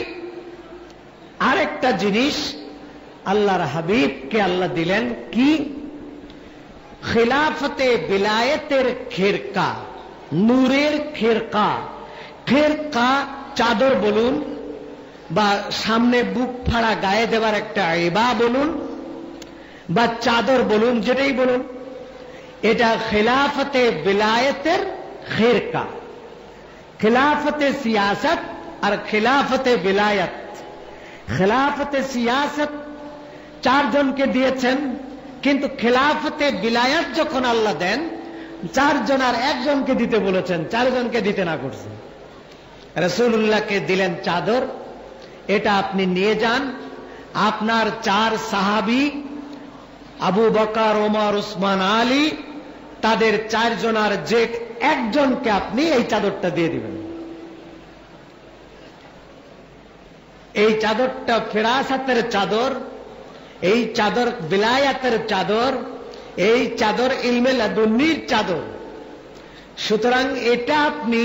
[SPEAKER 1] আরেকটা জিনিস আল্লাহর হাবিবকে আল্লাহ দিলেন কি? খিলাফতে বিলায়েতের খেরকা, নূরের খেরকা। খেরকা চাদর বলুন, বা সামনে বুক ফাড়া গায়ে দেওয়ার একটা ইবা বলুন, বা চাদর বলুন, যেটাই বলুন, এটা খিলাফতে বিলায়েতের খেরকা। খিলাফতে সিয়াসত আর খিলাফতে বিলায়ত। খিলাফতে সিয়াসত 4 জনকে দিয়েছেন, কিন্তু খিলাফতে বিলায়াত যখন আল্লাহ দেন, 4 জন আর 1 জনকে দিতে বলেছেন, 4 জনকে দিতে না করছেন। রাসূলুল্লাহকে দিলেন চাদর, এটা আপনি নিয়ে যান। আপনার 4 সাহাবী আবু বকর, ওমর, ওসমান, আলী, তাদের 4 জনের যে 1 জনকে আপনি এই চাদরটা দিয়ে দিবেন। এই চাদরটা ফিরাসাতের চাদর, এই চাদর বিলায়াতের চাদর, এই চাদর ইলমে লাদুন্নির চাদর। সুতরাং এটা আপনি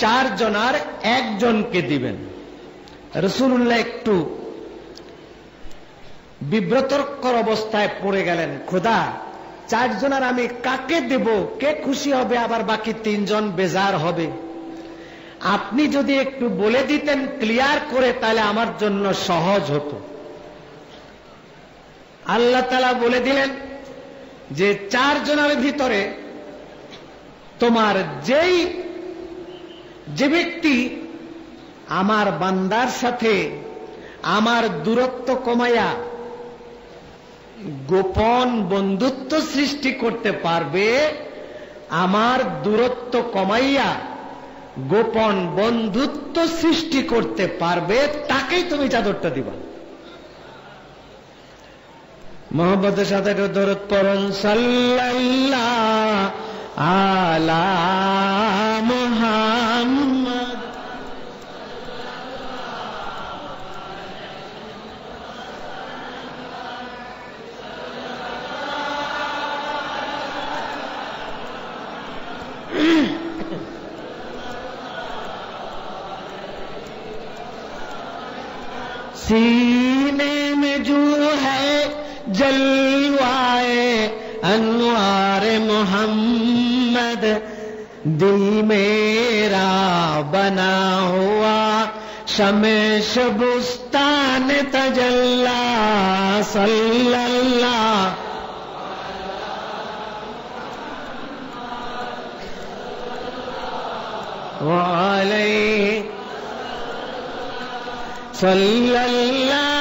[SPEAKER 1] 4 জনের 1 জনকে দিবেন। রাসূলুল্লাহ একটু বিব্রতকর অবস্থায় পড়ে গেলেন, খোদা 4 জনের আমি কাকে দেব? কে খুশি হবে, আবার বাকি 3 জন বেজার হবে। আপনি যদি একটু বলে দিতেন ক্লিয়ার করে, তাহলে আমার জন্য সহজ হতো। আল্লাহ তাআলা বলে দিলেন যে 4 জনের ভিতরে তোমার যে ব্যক্তি আমার বান্দার সাথে আমার দূরত্ব কমাইয়া গোপন বন্ধুত্ব সৃষ্টি করতে পারবে, আমার দূরত্ব কমাইয়া গোপন বন্ধুত্ব সৃষ্টি করতে পারবে, তাকেই তুমি চাদরটা দিবা। মোহাম্মদের সাথে দরুদ পড়ুন, সাল্লাল্লাহু আলা মুহাম্মদ।
[SPEAKER 2] सीने में जो है जलवाए अनवार मोहम्मद, दिल मेरा बना हुआ शमेश बुस्तान तजल्ला सल्लल्लाहु अलैहि सल्लल्लाहु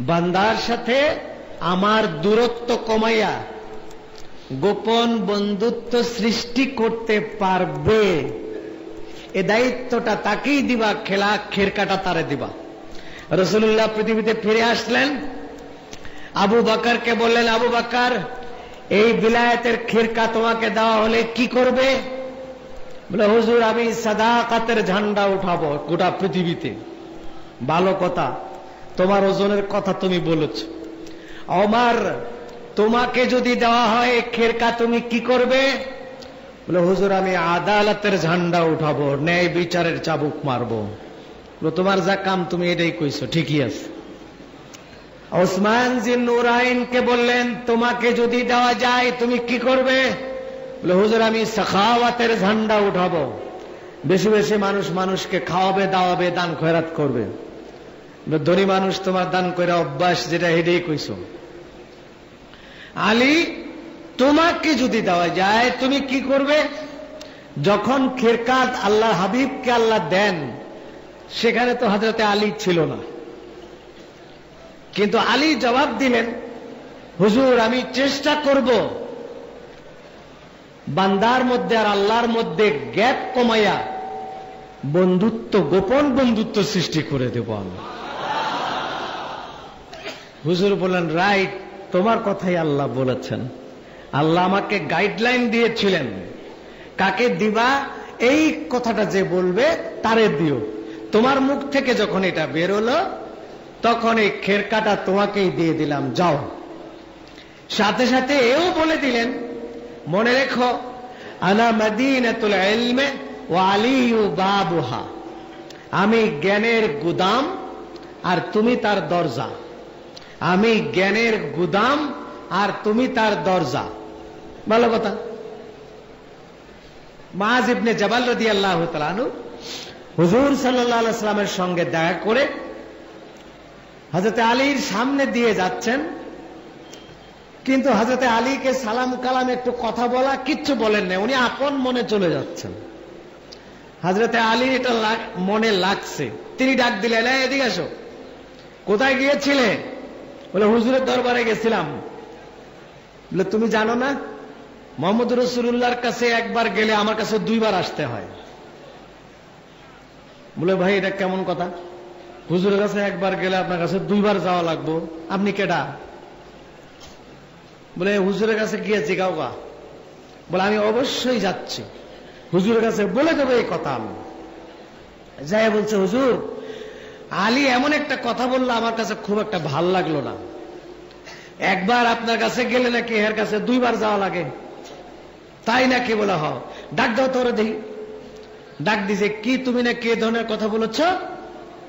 [SPEAKER 2] বান্দার সাথে আমার দূরত্ব কমাইয়া গোপন বন্ধুত্ব সৃষ্টি করতে পারবে, এ দায়িত্বটা তাকেই দিবা, খেরকাটা তারে দিবা। রাসূলুল্লাহ পৃথিবীতে ফিরে আসলেন, আবু বকরকে বললেন, আবু বকর, এই বিলায়াতের খেরকা তোমাকে দেওয়া হলে কি করবে? বলে, হুজুর আমি সাদাকাতের ঝান্ডা উঠাবো গোটা পৃথিবীতে। ভালো কথা, তোমার ওজনের কথা তুমি বলেছ। ওমর, তোমাকে যদি দেওয়া হয় খেরকা তুমি কি করবে? বলে, হুজুর আমি আদালতের ঝান্ডা উঠাবো, ন্যায় বিচারের চাবুক মারবো। বলে, তোমার যা কাম তুমি এটাই কইছো, ঠিকই আছে। ওসমান জিন নুরাইনকে বললেন, তোমাকে যদি দেওয়া যায় তুমি কি করবে? বলে, হুজুর আমি সাখাওয়াতের ঝান্ডা উঠাবো, বেশি বেশি মানুষকে খাওয়াবে, দাওয়াবে, দান খয়রাত করবে। ধনী মানুষ তোমার দান করে অভ্যাস, যেটা হেডেই কইছো। আলী, তোমাকে যদি দেওয়া যায় তুমি কি করবে? যখন খেরকাত আল্লাহ হাবিবকে আল্লাহ দেন, সেখানে তো হযরতে আলী ছিল না, কিন্তু আলী জবাব দিলেন, হুজুর আমি চেষ্টা করব বান্দার মধ্যে আর আল্লাহর মধ্যে গ্যাপ কমাইয়া বন্ধুত্ব, গোপন বন্ধুত্ব সৃষ্টি করে দেব আমি। হুজুর বললেন, রাইট, তোমার কথাই আল্লাহ বলেছেন। আল্লাহ আমাকে গাইডলাইন দিয়েছিলেন, কাকে দিবা, এই কথাটা যে বলবে তারে দিও। তোমার মুখ থেকে যখন এটা বেরোলো, তখন এই খেরকাটা তোমাকেই দিয়ে দিলাম, যাও। সাথে সাথে এও বলে দিলেন, মনে রেখো, আনা মদিনাতুল ইলমে ওয়া আলিয়ু বাবুহা, আমি জ্ঞানের গুদাম আর তুমি তার দরজা। আমি জ্ঞানের গুদাম আর তুমি তার দরজা। ভালো কথা। মুআয ইবনে জাবাল রাদিয়াল্লাহু তাআলা আনহু হুজুর সাল্লাল্লাহু আলাইহি ওয়াসাল্লামের সঙ্গে দেখা করে হযরতে আলীর সামনে দিয়ে যাচ্ছেন, কিন্তু হযরতে আলীকে সালাম কালাম একটু কথা বলা কিচ্ছু বলেন না, উনি আপন মনে চলে যাচ্ছেন। হযরতে আলী এটা মনে লাগছে, তিনি ডাক দিলেন, এদিকে আসো। কোথায় গিয়েছিলে? বলে, হুজুরের দরবারে গেছিলাম। বলে, তুমি জানো না মুহাম্মদ রাসূলুল্লাহর কাছে একবার গেলে আমার কাছে দুইবার আসতে হয়? বলে, ভাই এটা কেমন কথা? হুজুরের কাছে একবার গেলে আপনার কাছে দুইবার যাওয়া লাগবো, আপনি কেডা? বলে, হুজুরের কাছে গিয়েছি কাউকা। বলে, আমি অবশ্যই যাচ্ছি, হুজুরের কাছে বলে দেবো এই কথা। আমি যাই বলছে, হুজুর আলী এমন একটা কথা বললো আমার কাছে খুব একটা ভাল লাগলো না। একবার আপনার কাছে গেলে নাকি এর কাছে দুইবার যাওয়া লাগে, তাই নাকি? বলা হ, ডাক দাও তোরে দেখি। ডাক দিছে, কি তুমি না কে ধরনের কথা বলেছ?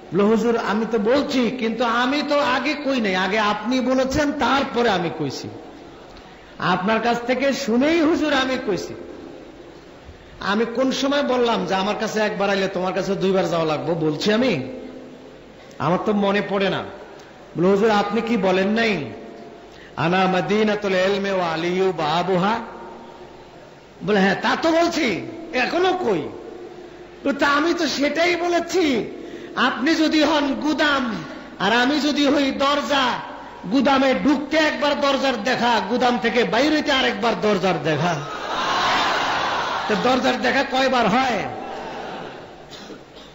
[SPEAKER 2] বলে, হুজুর আমি তো বলছি, কিন্তু আমি তো আগে কই নাই, আগে আপনি বলেছেন তারপরে আমি কইছি, আপনার কাছ থেকে শুনেই হুজুর আমি কইছি। আমি কোন সময় বললাম যে আমার কাছে একবার আইলে তোমার কাছে দুইবার যাওয়া লাগবো? বলছি আমি? আমার তো মনে পড়ে না। বলে, হুজুর আপনি কি বলেন নাই আনা মদিনাতুল ইলমে ওয়া আলিয়ু বাবুহা? বলে, হ্যাঁ তা তো বলছি, এখনো কই? তা আমি তো সেটাই বলেছি, আপনি যদি হন গুদাম আর আমি যদি হই দরজা, গুদামে ঢুকতে একবার দরজার দেখা, গুদাম থেকে বাইরে হইতে আরেকবার দরজার দেখা। দরজার দেখা কয়বার হয়?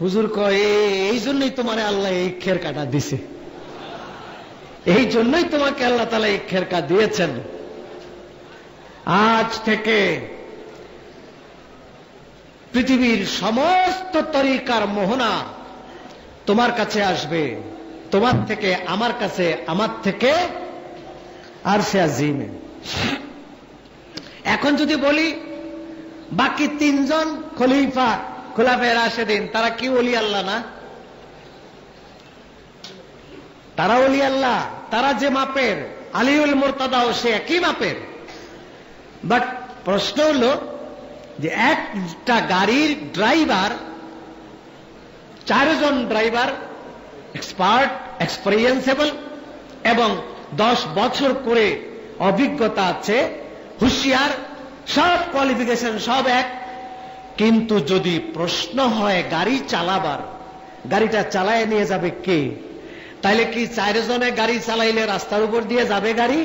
[SPEAKER 2] হুজুর কয়, এই জন্যই তোমার আল্লাহ এই খেরকাটা দিছে, এই জন্যই তোমাকে আল্লাহ তাআলা এই খেরকা দিয়েছেন। আজ থেকে পৃথিবীর সমস্ত তরিকার মোহনা তোমার কাছে আসবে, তোমার থেকে আমার কাছে, আমার থেকে আরশে আজিমে। এখন যদি বলি বাকি তিনজন খোলাফায়ে রাশেদিন, তারা কি ওলি আল্লাহ না? তারা ওলি আল্লাহ, তারা যে মাপের, আলিউল মুরতাদাও সে একই মাপের। বাট প্রশ্ন হলো যে একটা গাড়ির ড্রাইভার, 4 জন ড্রাইভার এক্সপার্ট, এক্সপেরিয়েন্সেবল এবং 10 বছর করে অভিজ্ঞতা আছে, হুঁশিয়ার, সব কোয়ালিফিকেশন সব এক। কিন্তু যদি প্রশ্ন হয় গাড়ি চালাবার, গাড়িটা চালায় নিয়ে যাবে কে? তাইলে কি 4 জনে গাড়ি চালাইলে রাস্তার উপর দিয়ে যাবে গাড়ি?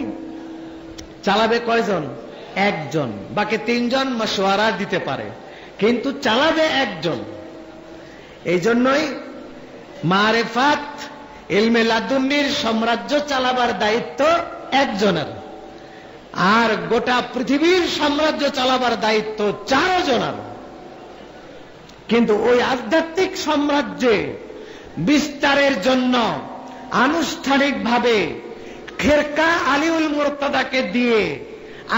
[SPEAKER 2] চালাবে কয়জন? একজন। বাকি 3 জন মাশওয়ারা দিতে পারে, কিন্তু চালাবে একজন। এই জন্যই মারেফাত, ইলমে লাদুন্নির সাম্রাজ্য চালাবার দায়িত্ব একজনের, আর গোটা পৃথিবীর সাম্রাজ্য চালাবার দায়িত্ব 4 জনের। কিন্তু ওই আধ্যাত্মিক সাম্রাজ্যে বিস্তারের জন্য আনুষ্ঠানিকভাবে খেরকা আলিউল মুরতাদাকে দিয়ে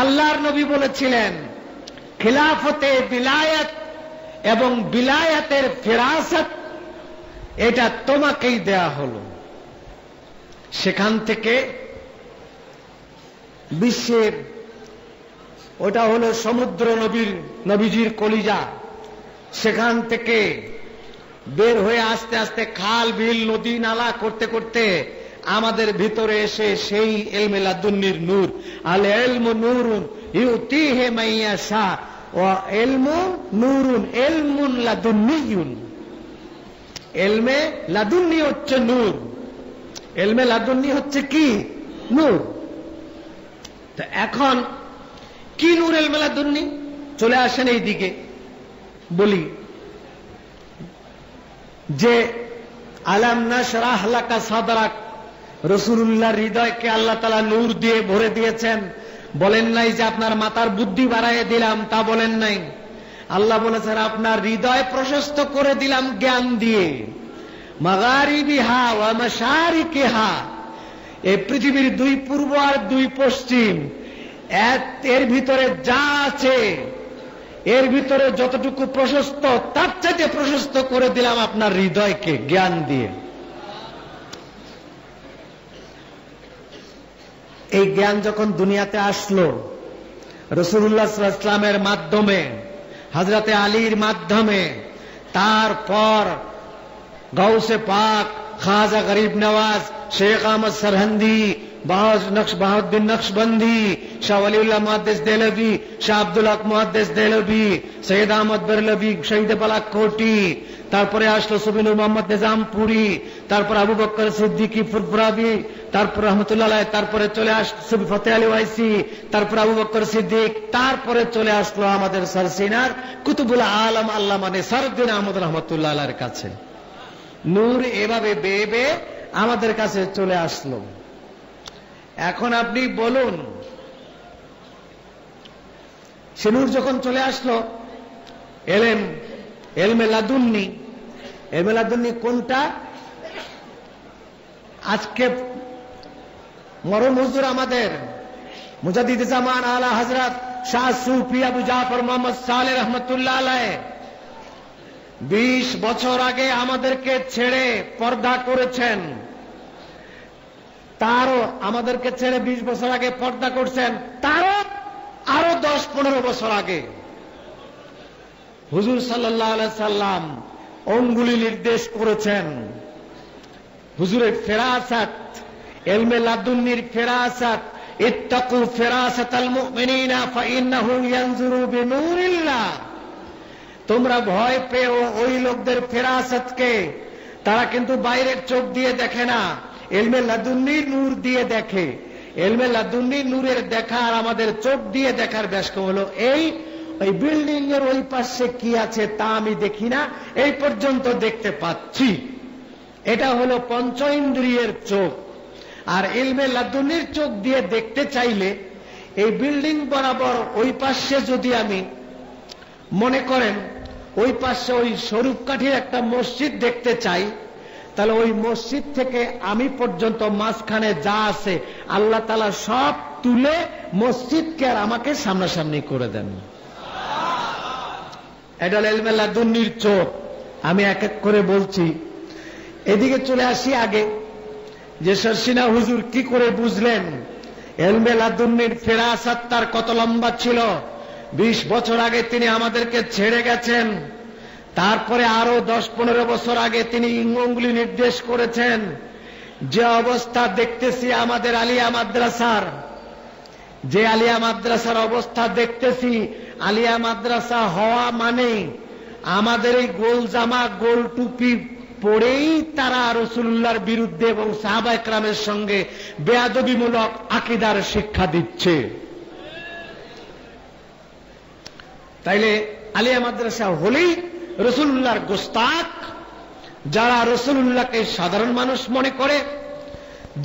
[SPEAKER 2] আল্লাহর নবী বলেছিলেন, খিলাফতে বিলায়াত এবং বিলায়াতের ফেরাসত এটা তোমাকেই দেয়া হলো। সেখান থেকে বিশ্বের, ওটা হলো সমুদ্র নবীজির কলিজা, সেখান থেকে বের হয়ে আস্তে আস্তে খাল বিল নদী নালা করতে করতে আমাদের ভিতরে এসে সেই ইলমে লাদুন্নির নূর, আল ইলমু নূরুন ইউতিহি মান ইয়াশা ওয়া ইলমু নূরুন ইলমুন লাদুন্নিয়ুন। ইলমে লাদুন্নি হচ্ছে নূর, ইলমে লাদুন্নি হচ্ছে কি? নূর। তো এখন কি নূর ইলমে লাদুন্নি? চলে আসেন এই দিকে বলি যে আলাম নাশরাহ লাকা সাদরাক, রাসূলুল্লাহর হৃদয়কে আল্লাহ তাআলা নূর দিয়ে ভরে দিয়েছেন। বলেন নাই যে আপনার মাথার বুদ্ধি বাড়াইয়ে দিলাম, তা বলেন নাই। আল্লাহ বলেছেন আপনার হৃদয় প্রশস্ত করে দিলাম জ্ঞান দিয়ে। মাগারিবিহা ওয়া মাশারিকিহা, এই পৃথিবীর 2 পূর্ব আর 2 পশ্চিম, এর ভিতরে যা আছে, এর ভিতরে যতটুকু প্রশস্ত তার চাইতে প্রশস্ত করে দিলাম আপনার হৃদয়কে জ্ঞান দিয়ে। এই জ্ঞান যখন দুনিয়াতে আসলো রাসূলুল্লাহ সাল্লাল্লাহু আলাইহি ওয়াসাল্লামের মাধ্যমে, হযরতে আলীর মাধ্যমে, তারপর গাউসে পাক, খাজা গরিব নওয়াজ, শেখ আহমদ সরহন্দি, বাহাউদ্দিন নকশবন্দি, শাহ ওয়ালিউল্লাহ মুহাদ্দিস দেহলভি, শাহ আব্দুল হক মুহাদ্দিস দেহলভি, সৈয়দ আহমদ বেরলভি, শহীদ বালাকোটি, তারপরে আসলো সুবিনুর মোহাম্মদ নিজামপুরি, তারপর আবু বকর সিদ্দিকী ফুরফুরাবি, তারপর রহমতুল্লাহ আলাইহি, তারপরে চলে আসলো সুফি ফতে আলী ওয়াইসি, তারপর আবু বকর সিদ্দিক, তারপরে চলে আসলো আমাদের সরসিনার কুতুবুল আলম আল্লামা নিসারউদ্দিন আহমদ রহমতুল্লাহ আলাইহির কাছে। নূর এভাবে বেয়ে বেয়ে আমাদের কাছে চলে আসলো। এখন আপনি বলুন, সে নূর যখন চলে আসলো, ইলমে লাদুন্নি, ইলমে লাদুন্নি কোনটা? আজকে মরহুম হুজুর আমাদের মুজাদ্দিদ জামান আলা হযরত শাহ সুফি আবু জাফর মোহাম্মদ সালেহ রহমতুল্লাহ আলাইহি 20 বছর আগে আমাদেরকে ছেড়ে পর্দা করেছেন। তারও আমাদেরকে ছেড়ে 20 বছর আগে পর্দা করছেন, তারও আরো 10-15 বছর আগে হুজুর সাল্লাল্লাহু আলাইহি সাল্লাম অঙ্গুলি নির্দেশ করেছেন। হুজুরের ফেরাসাত, ইলমে লাদুন্নির ফেরাসাত, ইত্তাকু ফেরাসাতাল মুমিনিনা ফাইন্নাহু ইয়ানজুরু বিনূরিল্লাহ, তোমরা ভয় পেও ওই লোকদের ফেরাসতকে, তারা কিন্তু বাইরের চোখ দিয়ে দেখে না, ইলমে লাদুন্নি নূর দিয়ে দেখে। ইলমে লাদুন্নি নূরের দেখা আর আমাদের চোখ দিয়ে দেখার ব্যাখ্যা হলো ওই বিল্ডিং এর ওই পাশে কি আছে তা আমি দেখি না, এই পর্যন্ত দেখতে পাচ্ছি। এটা হলো পঞ্চ ইন্দ্রিয়ের চোখ। আর ইলমে লাদুন্নির চোখ দিয়ে দেখতে চাইলে এই বিল্ডিং বরাবর ওই পাশে যদি আমি মনে করেন ওই পাশে ওই স্বরূপ কাঠির একটা মসজিদ দেখতে চাই, তাহলে ওই মসজিদ থেকে আমি পর্যন্ত মাঝখানে যা আছে আল্লাহ তাআলা সব তুলে মসজিদকে আর আমাকে সামনাসামনি করে দেন। এটা ইলমে লাদুন্নির চোখ। আমি এক এক করে বলছি। এদিকে চলে আসি আগে, যে শর্ষিনা হুজুর কি করে বুঝলেন ইলমে লাদুন্নির ফেরাসাত তার কত লম্বা ছিল। 20 বছর আগে তিনি আমাদেরকে ছেড়ে গেছেন, তারপরে আরো 10-15 বছর আগে তিনি অঙ্গুলি নির্দেশ করেছেন। যে অবস্থা দেখতেছি আমাদের আলিয়া মাদ্রাসার, যে আলিয়া মাদ্রাসার অবস্থা দেখতেছি, আলিয়া মাদ্রাসা হওয়া মানে আমাদের এই গোল জামা গোল টুপি পরেই তারা রাসূলুল্লাহর বিরুদ্ধে এবং সাহাবা ইকরামের সঙ্গে বেয়াদবিমূলক আকীদার শিক্ষা দিচ্ছে। তাইলে আলিয়া মাদ্রাসা হলেই রাসূলুল্লাহর গোস্তাক। যারা রাসূলুল্লাহকে সাধারণ মানুষ মনে করে,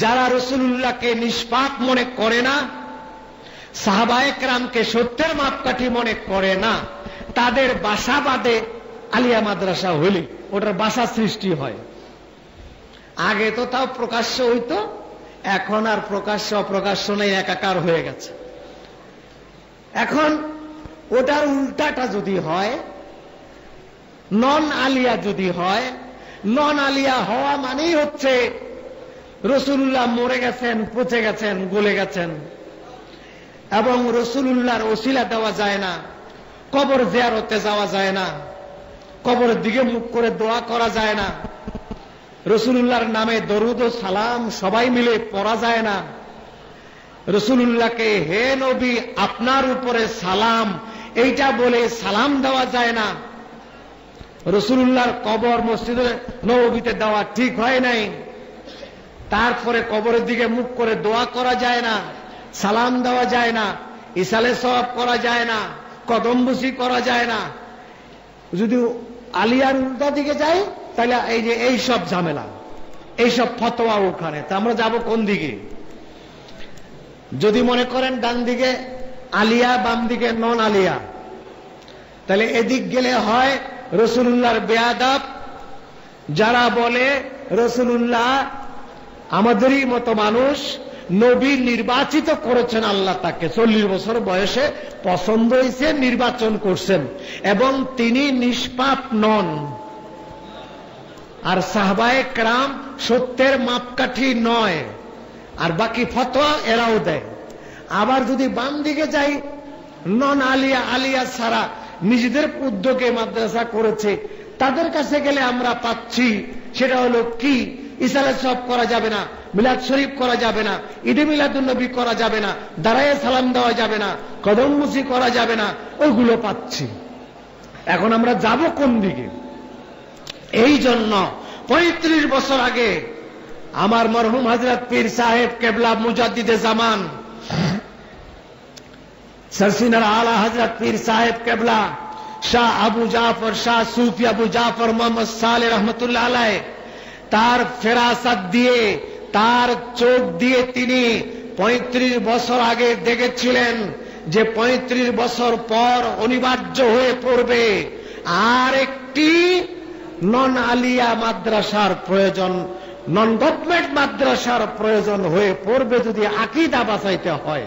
[SPEAKER 2] যারা রাসূলুল্লাহকে নিষ্পাপ মনে করে না, সাহাবায়ে কেরামকে সত্যের মাপকাঠি মনে করে না, তাদের বাসা বাঁধে আলিয়া মাদ্রাসা হলে ওটার বাসা সৃষ্টি হয়। আগে তো তাও প্রকাশ্য হইতো, এখন আর প্রকাশ্য অপ্রকাশ্য নেই, একাকার হয়ে গেছে। এখন ওটার উল্টাটা যদি হয়, নন আলিয়া যদি হয়, নন আলিয়া হওয়া মানেই হচ্ছে রাসূলুল্লাহ মরে গেছেন, পচে গেছেন, গলে গেছেন, এবং রাসূলুল্লাহর ওসিলা দেওয়া যায় না, কবর জিয়ারতে যাওয়া যায় না, কবরের দিকে মুখ করে দোয়া করা যায় না, রাসূলুল্লাহর নামে দরুদ ও সালাম সবাই মিলে পড়া যায় না, রাসূলুল্লাহকে হে নবী আপনার উপরে সালাম এইটা বলে সালাম দেওয়া যায় না, রাসূলুল্লাহর কবর মসজিদে নববীতে দেওয়া ঠিক হয় নাই, তারপরে কবরের দিকে মুখ করে দোয়া করা যায় না, সালাম দেওয়া যায় না, ইসালে সওয়াব করা যায় না, কদমবুসি করা যায় না। যদি আলিয়ার উল্টা দিকে যাই তাহলে এই যে এই সব ঝামেলা, এই সব ফতোয়া ওখানে। তা আমরা যাব কোন দিকে? যদি মনে করেন ডান দিকে আলিয়া, বাম দিকে নন আলিয়া, তাহলে এদিক গেলে হয় রাসূলুল্লাহর বেয়াদব। যারা বলে রাসূলুল্লাহ আমাদেরই মতো মানুষ, নবী নির্বাচিত করেছেন আল্লাহ, তাকে 40 বছর বয়সে পছন্দ হয়েছে, নির্বাচন করছেন, এবং তিনি নিষ্পাপ নন, আর সাহাবায়ে কেরাম সত্যের মাপকাঠি নয়, আর বাকি ফতোয়া এরাও দেয়। আবার যদি বাম দিকে যাই, নন আলিয়া, আলিয়া ছাড়া নিজেদের উদ্যোগে মাদ্রাসা করেছে, তাদের কাছে গেলে আমরা পাচ্ছি সেটা হলো কি, ইসালে সব করা যাবে না, মিলাদ শরীফ করা যাবে না, ঈদে মিলাদুন নবী করা যাবে না, দাঁড়ায়ে সালাম দেওয়া যাবে না, কদমবুসি করা যাবে না, ওইগুলো পাচ্ছি। এখন আমরা যাব কোন দিকে? এই জন্য 35 বছর আগে আমার মরহুম হযরত পীর সাহেব কেবলা মুজাদ্দিদে জামান সরসিনার আলা হযরত পীর সাহেব কেবলা শাহ আবু জাফর, শাহ সুফি আবু জাফর মোহাম্মদ সালেহ রহমতুল্লাহ আলাইহ, তার ফেরাসাত দিয়ে, তার চোখ দিয়ে তিনি 35 বছর আগে দেখেছিলেন যে 35 বছর পর অনিবার্য হয়ে পড়বে আর একটি নন আলিয়া মাদ্রাসার প্রয়োজন, নন গভর্নমেন্ট মাদ্রাসার প্রয়োজন হয়ে পড়বে যদি আকীদা বাঁচাইতে হয়।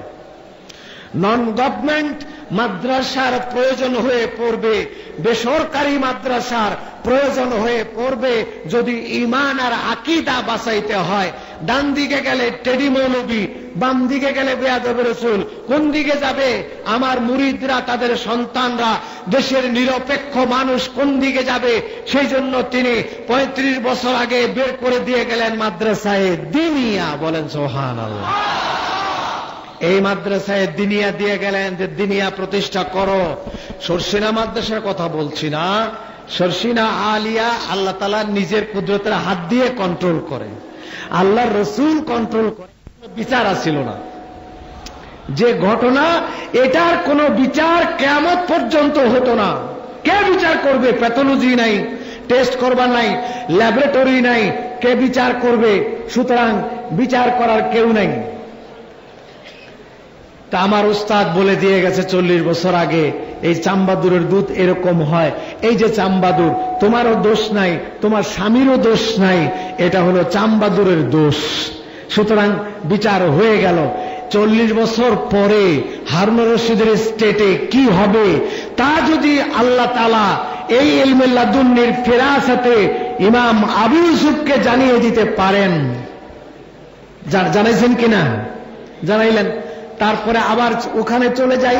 [SPEAKER 2] নন গভর্নমেন্ট মাদ্রাসার প্রয়োজন হয়ে পড়বে, বেসরকারি মাদ্রাসার প্রয়োজন হয়ে পড়বে যদি ঈমান আর আকীদা বাঁচাইতে হয়। ডান দিকে গেলে টেডি মৌলবী, বাম দিকে গেলে বেয়াদবে রাসূল। কোন দিকে যাবে আমার মুরিদরা, তাদের সন্তানরা, দেশের নিরপেক্ষ মানুষ কোন দিকে যাবে? সেই জন্য তিনি 35 বছর আগে বের করে দিয়ে গেলেন মাদ্রাসায়ে দিনিয়া। বলেন সুবহানাল্লাহ। এই মাদ্রাসায় দিনিয়া দিয়ে গেলেন যে দিনিয়া প্রতিষ্ঠা করো। শর্ষিনা মাদ্রাসার কথা বলছি না, শর্ষিনা আলিয়া আল্লাহ তাআলা নিজের কুদরতের হাত দিয়ে কন্ট্রোল করে, আল্লাহর রাসূল কন্ট্রোল করে, বিচার আসিল না। যে ঘটনা, এটার কোনো বিচার কিয়ামত পর্যন্ত হতো না। কে বিচার করবে? প্যাথোলজি নাই, টেস্ট করবার নাই, ল্যাবরেটরি নাই, কে বিচার করবে? সুতরাং বিচার করার কেউ নাই। তা আমার উস্তাদ বলে দিয়ে গেছে 40 বছর আগে, এই চাম্বাদুরের দুধ এরকম হয়। এই যে চাম্বাদুর, তোমারও দোষ নাই, তোমার স্বামীরও দোষ নাই, এটা হলো চাম্বাদুরের দোষ। সুতরাং বিচার হয়ে গেল। 40 বছর পরে হারুনুর রশিদের স্টেটে কি হবে তা যদি আল্লাহ তাআলা এই ইলমে লাদুন্নির ফিরাসাতে ইমাম আবু ইউসুফকে জানিয়ে দিতে পারেন, জানাইছেন কিনা? জানাইলেন। তারপরে আবার ওখানে চলে যাই,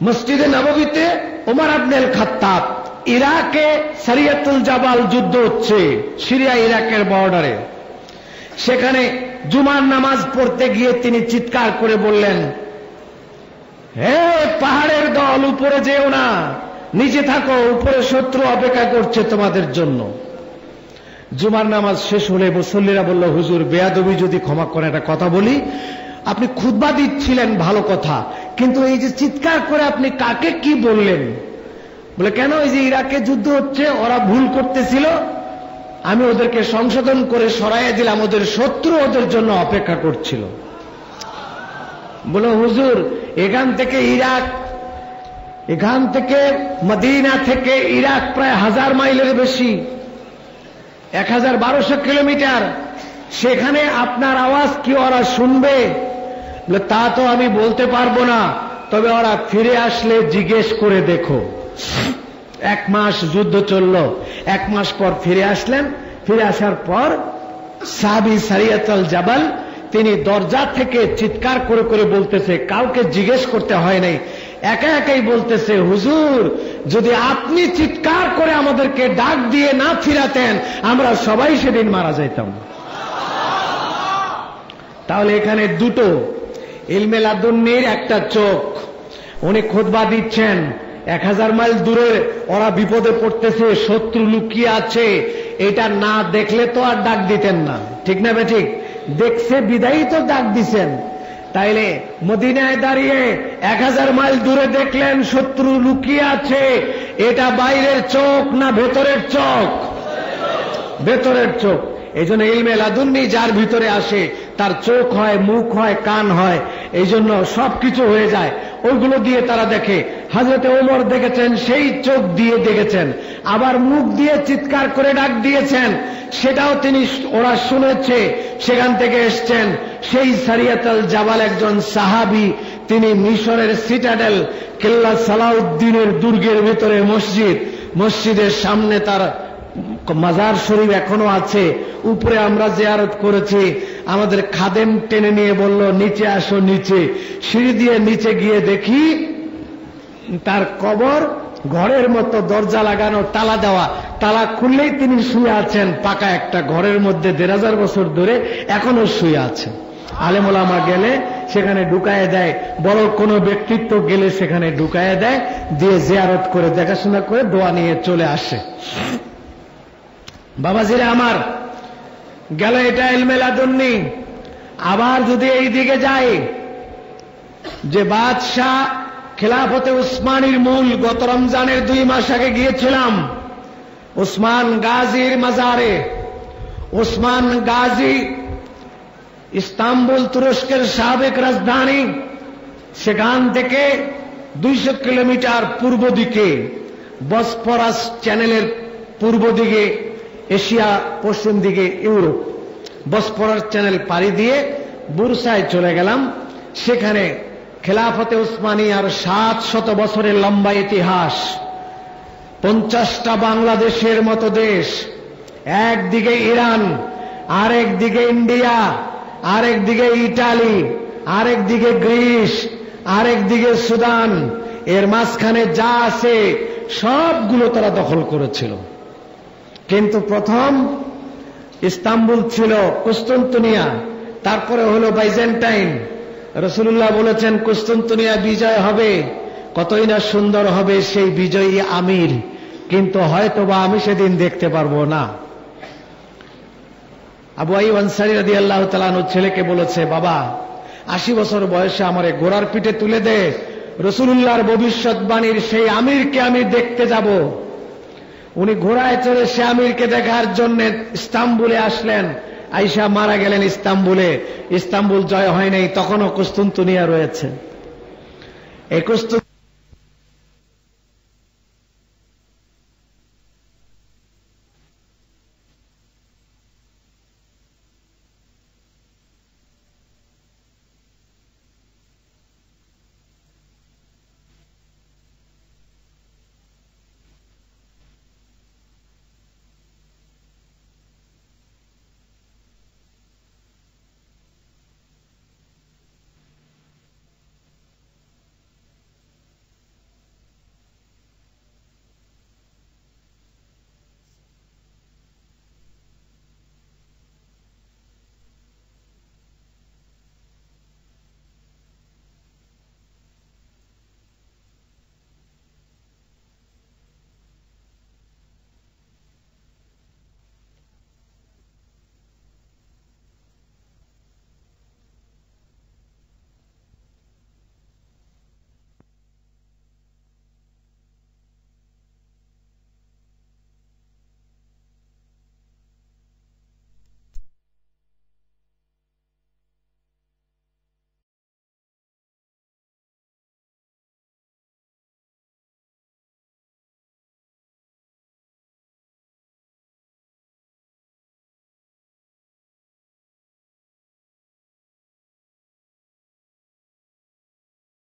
[SPEAKER 2] মসজিদে নববীতে ওমর ইবনুল খাত্তাব, ইরাকে সারিয়াতুল জাবাল যুদ্ধ হচ্ছে, সিরিয়া ইরাকের বর্ডারে। সেখানে জুমার নামাজ পড়তে গিয়ে তিনি চিৎকার করে বললেন, হে পাহাড়ের দল, উপরে যেও না, নিচে থাকো, উপরে শত্রু অপেক্ষা করছে তোমাদের জন্য। জুমার নামাজ শেষ হলে মুসল্লিরা বলল, হুজুর বেয়াদবি যদি ক্ষমা করেন, একটা কথা বলি, আপনি খুতবা দিচ্ছিলেন ভালো কথা, কিন্তু এই যে চিৎকার করে আপনি কাকে কি বললেন? বলে, কেন? এই যে ইরাকে যুদ্ধ হচ্ছে, ওরা ভুল করতেছিল, আমি ওদেরকে সংশোধন করে সরাইয়া দিলাম, ওদের শত্রু ওদের জন্য অপেক্ষা করছিল। বলে, হুজুর এখান থেকে ইরাক, এখান থেকে মদিনা থেকে ইরাক প্রায় 1000 মাইলের বেশি, 1200 কিলোমিটার। সেখানে আপনার আওয়াজ কি ওরা শুনবে? বলে, তা তো আমি বলতে পারবো না, তবে ওরা ফিরে আসলে জিজ্ঞেস করে দেখো। 1 মাস যুদ্ধ চলল, 1 মাস পর ফিরে আসলেন। ফিরে আসার পর সাহাবী সারিয়াতুল জাবাল, তিনি দরজা থেকে চিৎকার করে করে বলতেছে, কাউকে জিজ্ঞেস করতে হয় নাই, একা একাই বলতেছে, হুজুর যদি আপনি চিৎকার করে আমাদেরকে ডাক দিয়ে না ফিরাতেন, আমরা সবাই সেদিন মারা যাইতাম। তাহলে এখানে দুটো, ইলমে লাদুন্নির একটা চোখ, উনি খুতবা দিচ্ছেন, 1000 মাইল দূরে ওরা বিপদে পড়তেছে, শত্রু লুকিয়ে আছে, এটা না দেখলে তো আর ডাক দিতেন না, ঠিক না বে ঠিক? দেখছে বিদায়ী তো ডাক দিছেন। তাইলে মদিনায় দাঁড়িয়ে 1000 মাইল দূরে দেখলেন শত্রু লুকিয়ে আছে, এটা বাইরের চোখ না ভেতরের চোখ? ভেতরের চোখ। এই জন্য ইলমে লাদুন্নি যার ভিতরে আসে, তার চোখ হয়, মুখ হয়, কান হয়, এই জন্য সবকিছু হয়ে যায়, ওইগুলো দিয়ে তারা দেখে। হযরতে ওমর দেখেছেন, সেই চোখ দিয়ে দেখেছেন। আবার মুখ দিয়ে চিৎকার করে ডাক দিয়েছেন, সেটাও তিনি, ওরা শুনেছে, সেখান থেকে এসছেন। সেই সারিয়াতুল জাবাল একজন সাহাবী, তিনি মিশরের সিটাডেল কেল্লা সালাউদ্দিনের দুর্গের ভিতরে মসজিদ, মসজিদের সামনে তার মাজার শরীফ এখনো আছে, উপরে আমরা জিয়ারত করেছি। আমাদের খাদেম টেনে নিয়ে বলল, নিচে আসো, নিচে। সিঁড়ি দিয়ে নিচে গিয়ে দেখি তার কবর, ঘরের মতো, দরজা লাগানো, তালা দেওয়া, তালা খুললেই তিনি শুয়ে আছেন পাকা একটা ঘরের মধ্যে, 1500 বছর ধরে এখনো শুয়ে আছেন। আলেম ওলামা গেলে সেখানে ঢুকায় দেয়, বড় কোনো ব্যক্তিত্ব গেলে সেখানে ঢুকায় দেয়, দিয়ে জিয়ারত করে দেখাশোনা করে দোয়া নিয়ে চলে আসে। বাবাজিরা আমার, গেল এটা ইলমে লাদুন্নি। আবার যদি এই দিকে যাই, যে বাদশাহ খেলাফতে উসমানীর মূল, গত রমজানের 2 মাস আগে গিয়েছিলাম উসমান গাজীর মাজারে। উসমান গাজী ইস্তাম্বুল তুরস্কের সাবেক রাজধানী, সেখান থেকে 200 কিলোমিটার পূর্ব দিকে, বসফরাস চ্যানেলের পূর্ব দিকে এশিয়া, পশ্চিম দিকে ইউরোপ, বসফরাস চ্যানেল পাড়ি দিয়ে বুরসায় চলে গেলাম। সেখানে খেলাফতে উসমানী আর 700 বছরের লম্বা ইতিহাস, 50টা বাংলাদেশের মতো দেশ, একদিকে ইরান, আরেকদিকে ইন্ডিয়া, আরেকদিকে ইটালি, আরেকদিকে গ্রিস, আরেকদিকে সুদান, এর মাঝখানে যা আছে সবগুলো তারা দখল করেছিল। কিন্তু প্রথম ইস্তাম্বুল ছিল কুস্তুনতুনিয়া, তারপরে হলো বাইজেন্টাইন। রাসূলুল্লাহ বলেছেন, কুস্তুনতুনিয়া বিজয় হবে, কতই না সুন্দর হবে সেই বিজয়ী আমির, কিন্তু হয়তোবা আমি সেদিন দেখতে পারবো না। আবু আইয়ুব আনসারী রাদিয়াল্লাহু তাআলা আনহু ছেলেকে বলেছে, বাবা 80 বছর বয়সে আমারে ঘোড়ার পিঠে তুলে দে, রাসূলুল্লাহর ভবিষ্যৎবাণীর সেই আমিরকে আমি দেখতে যাব। উনি ঘোড়ায় চড়ে সে আমিরকে দেখার জন্য ইস্তাম্বুলে আসলেন। আইসা মারা গেলেন ইস্তাম্বুলে। ইস্তাম্বুল জয় হয় নাই, তখনও কুস্তুনতুনিয়া রয়েছে। এই